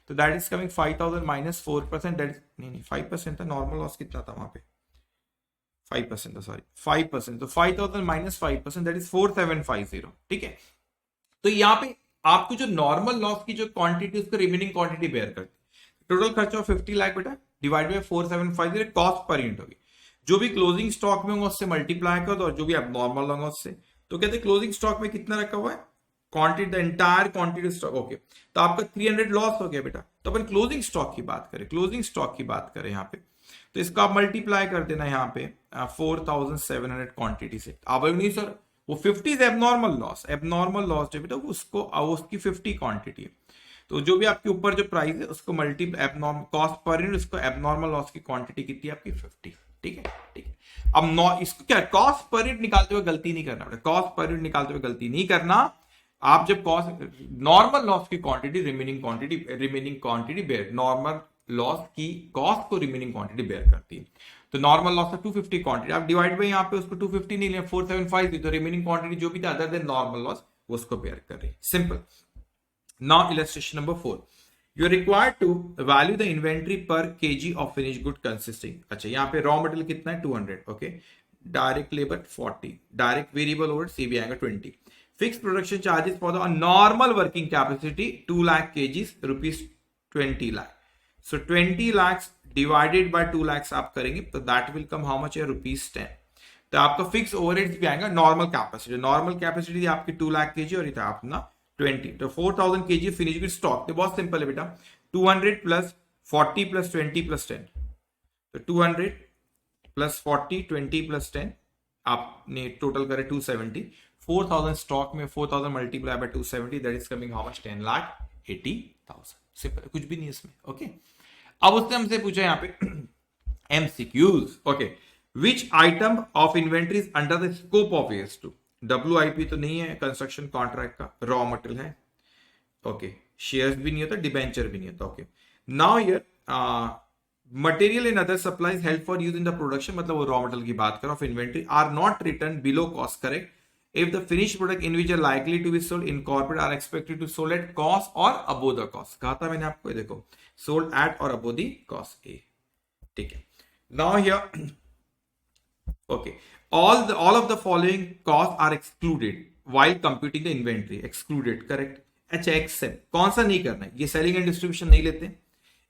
तो that is coming 5,000 minus 4%, that नहीं 5% था. नॉर्मल लॉस कितना था वहां पे 5% था, सॉरी 5%. तो 5,000 माइनस 5% दैट इज 4750. ठीक है. तो यहाँ पे आपको जो नॉर्मल लॉस की जो क्वांटिटी उसको रिमेनिंग क्वांटिटी बेयर करती है. टोटल खर्चा 50 लाख बेटा divide by 4750 cost per unit होगी. जो भी क्लोजिंग स्टॉक में होगा उससे मल्टीप्लाई कर दो और जो भी अब नॉर्मल होगा उससे. तो कहते हैं क्लोजिंग स्टॉक में कितना रखा हुआ है, quantity the entire quantity stock. Okay. तो आपका 300 लॉस हो गया बेटा. तो अपन क्लोजिंग स्टॉक की बात करें, क्लोजिंग स्टॉक की बात करें यहाँ पे, तो इसका आप मल्टीप्लाई कर देना यहाँ पे 4700 क्वांटिटी से. आप नहीं सर वो 50 is abnormal loss. Abnormal loss जो बेटा उसको उसकी 50 क्वांटिटी है. तो जो भी आपके ऊपर जो प्राइस है उसको multiply abnormal cost per unit, उसको एबनॉर्मल लॉस की क्वांटिटी कितनी है आपकी 50. ठीक है. ठीक है. अब इसको क्या कॉस्ट पर यूनिट निकालते हुए गलती नहीं करना बेटा, कॉस्ट पर यूनिट निकालते हुए गलती नहीं करना. आप जब कॉस्ट नॉर्मल लॉस की quantity remaining quantity bear, normal loss की कॉस्ट को रिमेनिंग क्वांटिटी बेयर करती है. तो नॉर्मल लॉस था 250 क्वांटिटी, आप डिवाइड बाय यहाँ पे उसको 250 नहीं लिया 475 तो रिमेनिंग क्वांटिटी जो भी था अदर देन नॉर्मल लॉस वो उसको बेयर कर रही है. Simple. Now illustration number 4. You are required to value the inventory per KG of finish good consisting. अच्छा यहाँ पे रॉ मटेरियल कितना है 200. Okay. Direct labour 40, direct variable over सीबी आएगा 20. Fix production charges for the normal working capacity 2 lakh KGs ₹20 lakh. So 20 lakh divided by 2 lakh आप करेंगे तो that will come how much है ₹10. तो आपका फिक्स ओवरहेड्स भी आएगा नॉर्मल कैपेसिटी. नॉर्मल कैपेसिटी आपकी 2 लाख केजी और इतना अपना 20. तो 4000 केजी फिनिश गुड स्टॉक. तो बहुत सिंपल है बेटा, 200 प्लस 40 प्लस 20 प्लस 10. तो 200 प्लस 40 20 प्लस 10 आपने टोटल करे 270. 4000 स्टॉक में 4000 multiply by 270 that is coming how much 10,80,000. Simple, कुछ भी नहीं इसमें. ओके. अब उसने हमसे पूछा यहाँ पे MCQs. Okay. Which item of inventory is under the scope of AS2. WIP तो नहीं है कंस्ट्रक्शन कॉन्ट्रैक्ट का, रॉ मटेरियल है. ओके. शेयर्स भी नहीं होता, डिबेंचर भी नहीं होता. Okay. Now here material in other supplies held for use in the production, मतलब वो रॉ मटेरियल की बात करो of inventory are not written below cost. Correct. If the finished product in which are likely to be sold in corporate are expected to sold at cost or above the cost. कहा था मैंने आपको, देखो sold at or above the cost A. ठीक है. Now here, okay, all of the following costs are excluded while computing the inventory. Excluded, correct. अच्छा, except कौन सा नहीं करना है, ये सेलिंग एंड डिस्ट्रीब्यूशन नहीं लेते.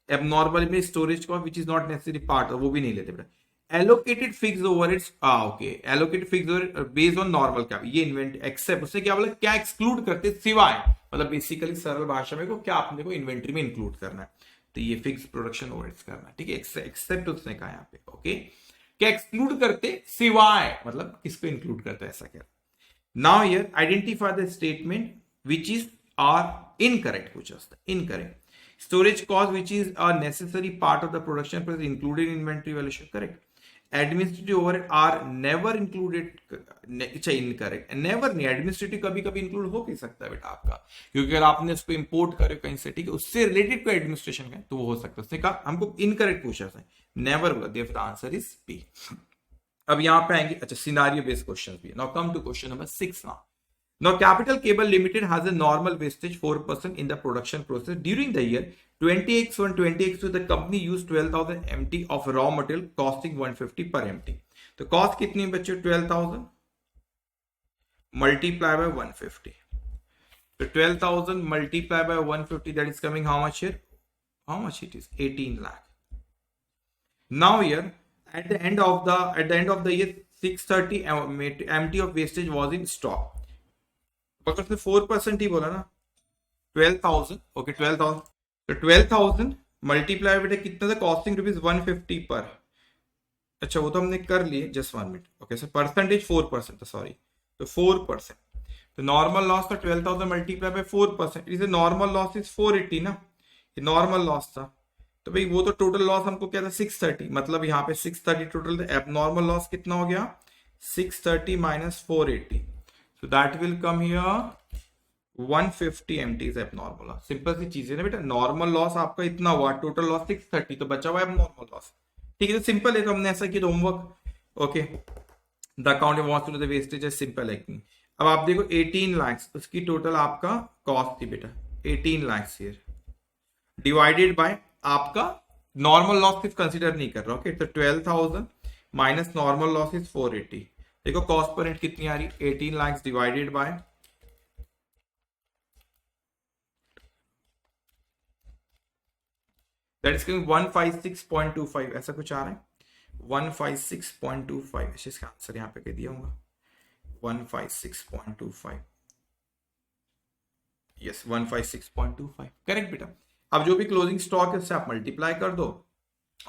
एबनॉर्मल में storage cost which is not necessary part, वो भी नहीं लेते बेटा. Allocated fix overheads, okay, allocated fix overhead based on normal क्या, ये इन्वेंट एक्सेप्ट, उससे क्या बोला, क्या एक्सक्लूड करते सिवाय, मतलब बेसिकली सरल भाषा में को क्या आपने को इन्वेंट्री में इंक्लूड करना है, तो ये फिक्स प्रोडक्शन ओवरहेड्स करना है, ठीक है, एक्सेप्ट उसने कहा यहाँ पे, ओके, क्या एक्सक्लूड करते सिवाय, मतलब किसको इंक्लूड करता है ऐसा क्या। Now here identify the statement which is are incorrect, कुछ incorrect, storage cost which is a necessary part of the production process included in inventory valuation, correct, administrative overhead are never included, अच्छा incorrect, never नहीं, administrative कभी कभी include हो भी सकता है बेटा आपका, क्योंकि अगर आपने उसको इंपोर्ट करे कहीं से, ठीक है, उससे रिलेटेड कोई एडमिनिस्ट्रेशन का तो वो हो सकता है, उसने कहा हमको इनकरेक्ट पूछा था, नेवर बोला, देयर आंसर इज बी। अब यहां पे आएंगे, अच्छा सिनारियो बेस्ड क्वेश्चंस भी। Now come to question number 6 now. Now, Capital Cable Limited has a normal wastage 4% in the production process. During the year 20x1, 20x2, the company used 12,000 MT of raw material costing 150 per MT. तो cost कितनी है बच्चों, 12,000 multiply by 150, तो 12,000 multiply by 150, that is coming how much here? How much it is? 18 lakh. Now here at the end of the year 630 MT of wastage was in stock. अगर उसने 4% ही बोला ना, 12,000, okay 12,000, तो 12,000 multiply बेटा कितना था, costing rupees 150 पर, अच्छा वो तो हमने कर लिए, just 1 minute, okay sir, percentage 4% था, सॉरी, तो 4%, तो नॉर्मल लॉस था 12,000 मल्टीप्लाई बाय 4%, इसे नॉर्मल लॉस इज 480 ना, ये नॉर्मल लॉस था, तो भाई वो तो टोटल लॉस हमको क्या था 630, मतलब यहाँ पे 630 टोटल, एबनॉर्मल लॉस कितना हो गया 630 minus 480, so that will come here 150 MT is abnormal loss। Simple सी चीज है ना बेटा, नॉर्मल लॉस आपका इतना हुआ, टोटल लॉस 630, तो बचा हुआ एबनॉर्मल लॉस, ठीक है, तो सिंपल है, तो हमने ऐसा किया homework, okay, the account wants to the wastage है, सिंपल है। अब आप देखो 18 लाख उसकी टोटल आपका कॉस्ट थी बेटा, 18 लाख हियर डिवाइडेड बाय आपका नॉर्मल लॉस सिर्फ कंसीडर नहीं कर रहा, ओके, तो 12,000 माइनस नॉर्मल लॉस इज 480, देखो कॉस्ट पर यूनिट कितनी आ रही, 18 lakh divided bye, that is 156.25, ऐसा कुछ आ रहा है, 156.25, इसका आंसर यहां पे कह दिया होगा 156.25, यस 156.25 करेक्ट बेटा। अब जो भी क्लोजिंग स्टॉक है उससे आप मल्टीप्लाई कर दो,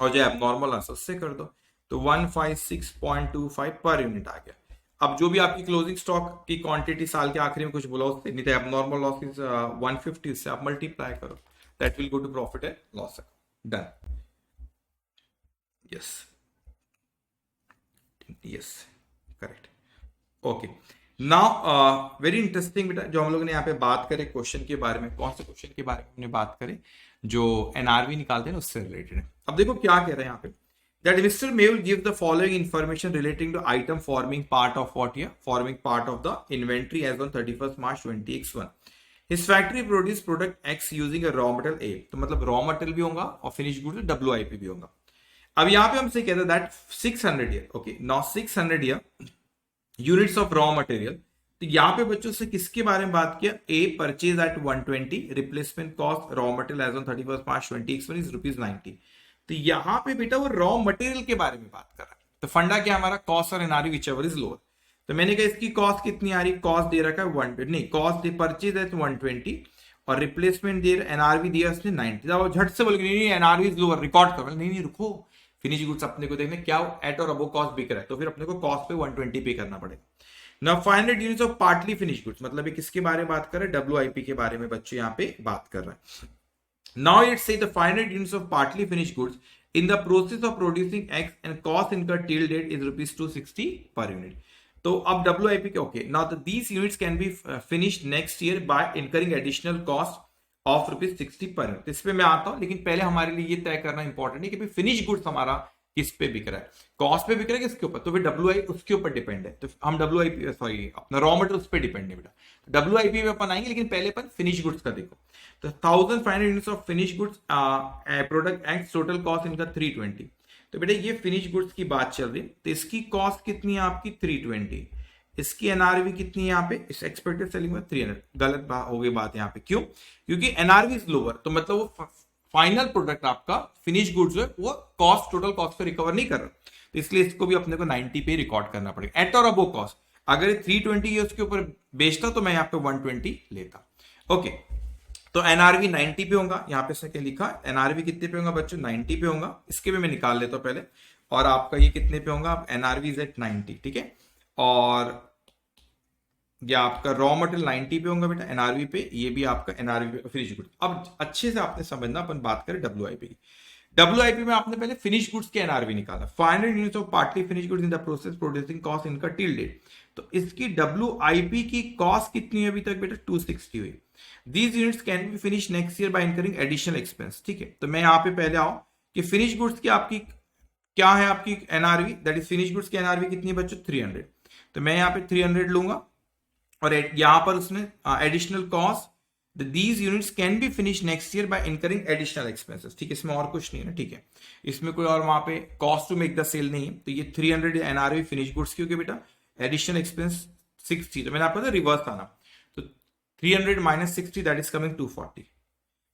और जो एबनॉर्मल लॉस उससे कर दो, तो 156.25 पर यूनिट आ गया। अब जो भी आपकी क्लोजिंग स्टॉक की क्वांटिटी साल के आखिरी में कुछ बोला उससे, नहीं तो एबनॉर्मल लॉस इज 150, उससे आप मल्टीप्लाई करो, that will go to profit and loss, done, yes yes correct, okay. Now very interesting बेटा, जो हम लोग ने यहाँ पे बात करें क्वेश्चन के बारे में, कौन से क्वेश्चन के बारे में हमने बात करें, जो एनआरवी निकालते हैं उससे रिलेटेड है। अब देखो क्या कह रहे हैं यहाँ पे, that Mr. May will give the following information relating to item forming part of what here? Forming part of the inventory as on 31st March 20x1. His factory produced product X using a raw material A. तो मतलब raw material भी होगा और finished goods WIP भी होगा। अब यहाँ पे हमसे कहता है that 600 here, okay, now 600 here units of raw material। तो यहाँ पे बच्चों से किसके बारे में बात किया, A purchase at 120, replacement cost raw material as on 31st March 20x1 is ₹90। तो यहां पे बेटा वो रॉ मटेरियल के बारे में बात कर रहा है, तो फंडा क्या हमारा, कॉस्ट और एनआरवी व्हिचएवर इज लोअर, तो मैंने कहा इसकी कॉस्ट कितनी आ रही, कॉस्ट दे रखा है 120, नहीं कॉस्ट दे परचेज है 120 और रिप्लेसमेंट दे एनआरवी दिया उसने 90, अब झट से बोल नहीं एनआरवी इज लोअर, रिकॉर्ड करो, नहीं रुको, फिनिश गुड्स अपने को देखने क्या एट और अबो कॉस्ट बिक रहा है, तो फिर अपने को कॉस्ट पे 120 पे करना पड़ेगा। Now 500 units of partly finish goods, मतलब ये किसके बारे में बात कर रहे हैं, WIP के बारे में बच्चे यहाँ पे बात कर रहे हैं। Now let's say the 500 units of partly finished goods in the process of producing X and cost incurred till date is rupees 260 per unit. तो अब WIP के okay, now these units can be finished next year by incurring additional cost of rupees 60 per unit। इस पे मैं आता हूँ, लेकिन पहले हमारे लिए ये तय करना इंपॉर्टेंट है कि फिनिश गुड्स हमारा किस पे बिक रहा है, कॉस्ट पे बिक रहा है किसके ऊपर, तो फिर WIP उसके ऊपर डिपेंड है, तो हम WIP सॉरी अपना रॉ मटेरियल उस पर डिपेंड है बेटा, WIP पे अपन आएंगे, लेकिन पहले अपन फिनिश गुड्स का देखो, तो 1500 units of finish goods product x total cost इनका 320, तो बेटा ये फिनिश गुड्स की बात चल रही है, तो इसकी कॉस्ट कितनी है आपकी 320, इसकी एनआरवी कितनी है यहाँ पे, इस एक्सपेक्टेड सेलिंग में 300, गलत हो गई बात यहाँ पे, क्यों, क्योंकि एनआरवी इज लोअर, तो मतलब वो फाइनल प्रोडक्ट आपका फिनिश गुड्स है वो कॉस्ट, टोटल कॉस्ट को रिकवर नहीं कर रहा, तो इसलिए इसको भी अपने को 90 पे रिकॉर्ड करना पड़ेगा एट और अबो कॉस्ट। अगर 320 ईयर्स के ऊपर बेचता तो मैं यहाँ पे 120 लेता। ओके, तो एनआरवी 90 पे होगा, यहाँ पे इसने क्या लिखा, एनआरवी कितने पे होगा बच्चों, 90 पे होगा। इसके भी मैं निकाल लेता हूँ पहले, और आपका ये कितने पे होगा, एनआरवी इज एट 90, ठीक है। और ये आपका रॉ मटेरियल 90 पे होगा बेटा एनआरवी पे, ये भी आपका एनआरवी पे फिनिश गुड। अब अच्छे से आपने समझना, अपन बात करें डब्ल्यूआईपी की। डब्ल्यूआईपी में आपने पहले फिनिश गुड्स के एनआरवी निकाला, 500 units of partly finish goods in the process producing cost इनका टिल डेट। तो इसकी डब्ल्यूआईपी की कॉस्ट कितनी है अभी तक बेटा, 260 हुई। These units can be finish next year by incurring additional expense, ठीक है। तो मैं यहाँ पे पहले आओ कि फिनिश गुड्स की आपकी क्या है, आपकी NRV, that is finish goods की एनआरवी कितनी है बच्चों, 300। तो मैं यहाँ पे 300 लूंगा, और यहां पर उसने additional cost, these units can be finish next year by incurring additional expenses, ठीक है। इसमें और कुछ नहीं है ना, ठीक है, इसमें कोई और वहां पे cost to make the sale नहीं है। तो ये 300 एनआरवी फिनिश गुड्स की होगी बेटा, एडिशनल एक्सपेंस 60, तो मैंने आपको बताया रिवर्स आना, तो 300 माइनस 60 दैट इज कमिंग 240।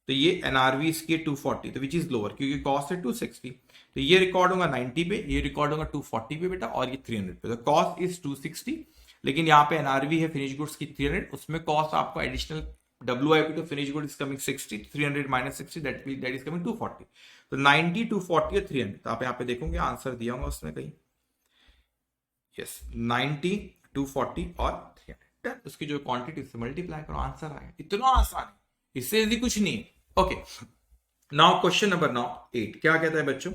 तो ये एनआरवी इसकी 240, तो विच इज लोअर क्योंकि कॉस्ट है 260। तो ये रिकॉर्ड होगा 90 पे, ये रिकॉर्ड होगा 240 पे बेटा, और ये 300 पे। तो कॉस्ट इज 260, लेकिन यहाँ पे एनआरवी है फिनिश गुड्स की 300, उसमें कॉस्ट आपको additional WIP to finish good is coming 60, 300 minus 60 that is coming 240। तो 90, 240 और 300, तो आप यहाँ पे देखोगे आंसर दिया होगा उसने कहीं, यस 90, 240 और 300, उसकी जो क्वांटिटी से मल्टीप्लाई करो आंसर आएगा। इतना आसान है, इससे यदि कुछ नहीं है। ओके, नाउ क्वेश्चन नंबर 8 क्या कहता है बच्चों,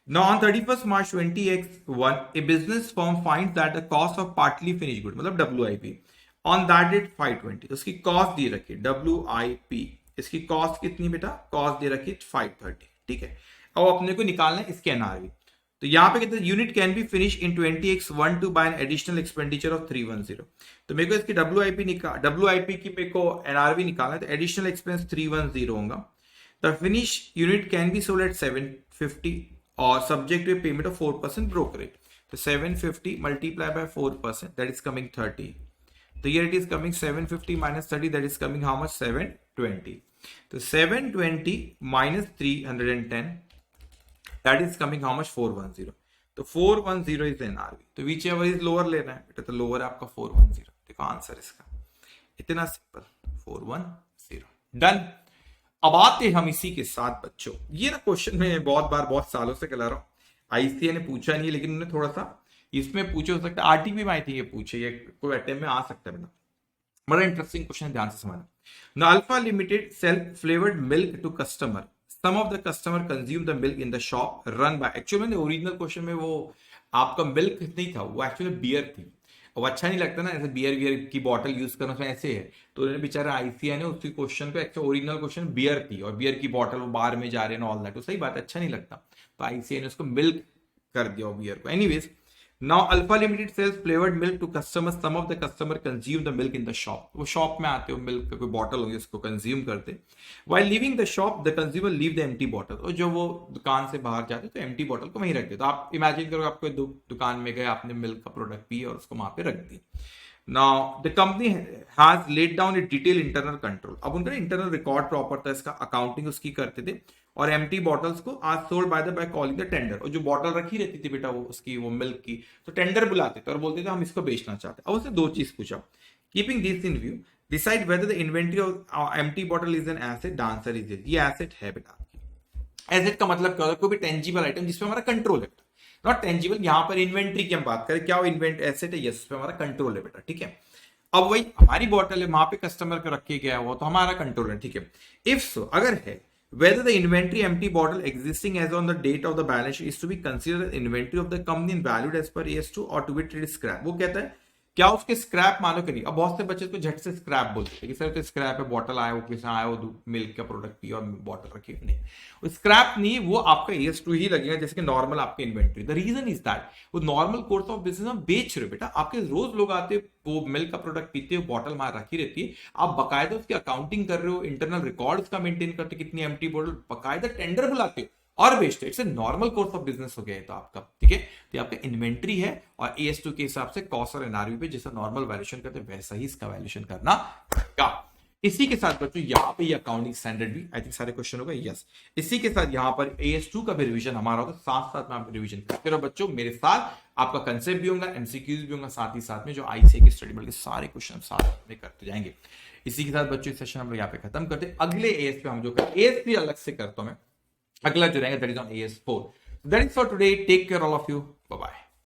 Now on 31st March 2021, a business firm finds that the cost of partly finished good, मतलब WIP, on that date 520, उसकी कॉस्ट दी रखी है WIP, इसकी कॉस्ट कितनी बेटा, कॉस्ट दे रखी है 530, ठीक है। अब अपने को निकालना है इसके एनआरवी। तो यहाँ पे कहते हैं unit can be finish in 20x1 to by an additional expenditure of 310। तो मेरे को इसकी WIP की मेरे को एनआरवी निकालना है, तो एडिशनल एक्सपेंस 310 होगा। The finish unit can be sold at 750 और subject to payment of 4% brokerage. तो 750 multiply by 4% that is coming 30। तो here it is coming 750 minus 30, that is coming how much, 720। तो 720 minus 310 that is coming how much, 410। तो 410 is NRV, तो which ever is lower लेना है बेटा, तो lower है आपका 410। देखो आंसर इसका इतना सिंपल, 410 डन। अब आते हम इसी के साथ बच्चों, ये ना क्वेश्चन में बहुत बार बहुत सालों से कह रहा हूं, आईसीए ने पूछा नहीं, लेकिन उन्होंने थोड़ा सा इसमें पूछे, हो सकता है आरटीपी में आई थी ये पूछे, ये कोई अटेम्प्ट में आ सकता है बेटा, बड़ा इंटरेस्टिंग क्वेश्चन, ध्यान से समझना। The Alpha Limited sell flavoured milk to customer, some of the customer consume the milk in the shop run by, actually original question में वो आपका मिल्क नहीं था, वो एक्चुअली बियर थी। अब अच्छा नहीं लगता ना ऐसे बियर की बॉटल यूज करना, उसमें ऐसे है, तो उन्होंने बेचारा आईसीआई ने उसकी क्वेश्चन को, एक्चुअली ओरिजिनल क्वेश्चन बियर थी और बियर की बॉटल वो बाहर में जा रहे हैं ऑल दैट, तो सही बात, अच्छा नहीं लगता, तो आईसीआई ने उसको मिल्क कर दिया बियर को। Anyways, now Alpha Limited sells flavoured milk to customer, some of the customer consume the milk in the shop, वो शॉप में आते हो, मिल्क का कोई बॉटल होगी उसको कंज्यूम करते, while leaving the shop the consumer leave the empty bottle, और जब वो दुकान से बाहर जाते तो एम्प्टी बॉटल को वहीं रख दे। तो आप इमेजिन करो आपको दुकान में गए, आपने मिल्क का प्रोडक्ट पिया और उसको वहां पे रख दी। Now the company has laid down a detailed internal control, अब उनका इंटरनल रिकॉर्ड प्रॉपर था, इसका अकाउंटिंग उसकी करते थे, और एम्प्टी बॉटल्स को आज sold by calling the tender, और जो बॉटल रखी रहती थी बेटा वो उसकी वो मिल्क की, तो टेंडर बुलाते थे और बोलते थे हम इसको बेचना चाहते हैं। अब उसने दो चीज पूछा, keeping this in view decide whether the inventory of empty bottle is an asset, the answer is ये एसेट है बेटा। एसेट का मतलब क्या होता है, कोई भी टेंजिबल आइटम जिसपे हमारा कंट्रोल है, नॉट टेंजिबल। यहां पर इन्वेंट्री की हम बात करें, क्या वो इन्वेंट एसेट है, यस, पे हमारा कंट्रोल है बेटा, ठीक है। अब वही हमारी बॉटल है, वहां पे कस्टमर को रखे गया वो तो हमारा कंट्रोल है, ठीक है। इफ सो, अगर है, whether the inventory empty bottle existing as on the date of the balance sheet is to be considered inventory of the company and valued as per AS2 or to be treated scrap, वो कहता है क्या उसके scrap मानो करिए। अब बहुत से बच्चे को झट से स्क्रैप बोलते हैं कि सर तो स्क्रैप है, बॉटल आया, वो किसी आया, वो मिल्क का प्रोडक्ट पिया और बॉटल रखी, नहीं, वो स्क्रैप नहीं, वो आपका AS2 ही लगेगा, जैसे कि नॉर्मल आपके inventory. The reason is that वो नॉर्मल कोर्स ऑफ बिजनेस में बेच रहे हो बेटा, आपके रोज लोग आते वो मिल्क का प्रोडक्ट पीते हो, बॉटल वहां रखी रहती है, आप बकायदा उसकी अकाउंटिंग कर रहे हो, इंटरनल रिकॉर्ड उसका मेंटेन करते हो, कितनी एम्प्टी बॉटल, बकायदा टेंडर बुलाते हो और बेचते हो। It's a normal course of business हो गया है तो आपका, ठीक है। तो आपका इन्वेंट्री है और AS2 के हिसाब से कॉस्ट और एनआरवी पे जैसा नॉर्मल वैल्यूएशन करते हैं वैसा ही इसका वैल्यूएशन करना का। इसी के साथ बच्चों यहाँ पे अकाउंटिंग स्टैंडर्ड भी आई थिंक सारे क्वेश्चन हो गए। यस, इसी के साथ यहाँ पर AS2 का भी रिवीजन हमारा होगा, साथ साथ में आप रिवीजन करते रहो बच्चों मेरे साथ। आपका कंसेप्ट भी होगा, MCQs भी होगा, साथ ही साथ में जो ICA की स्टडी बल्कि सारे क्वेश्चन साथ में करते जाएंगे। इसी के साथ बच्चों इस सेशन हम लोग यहाँ पे खत्म करते हैं। अगले AS पे हम जो करें, AS3 अलग से करता हूं मैं, अगला जो रहेगा that is on AS4। That is for today, take care all of you, bye bye.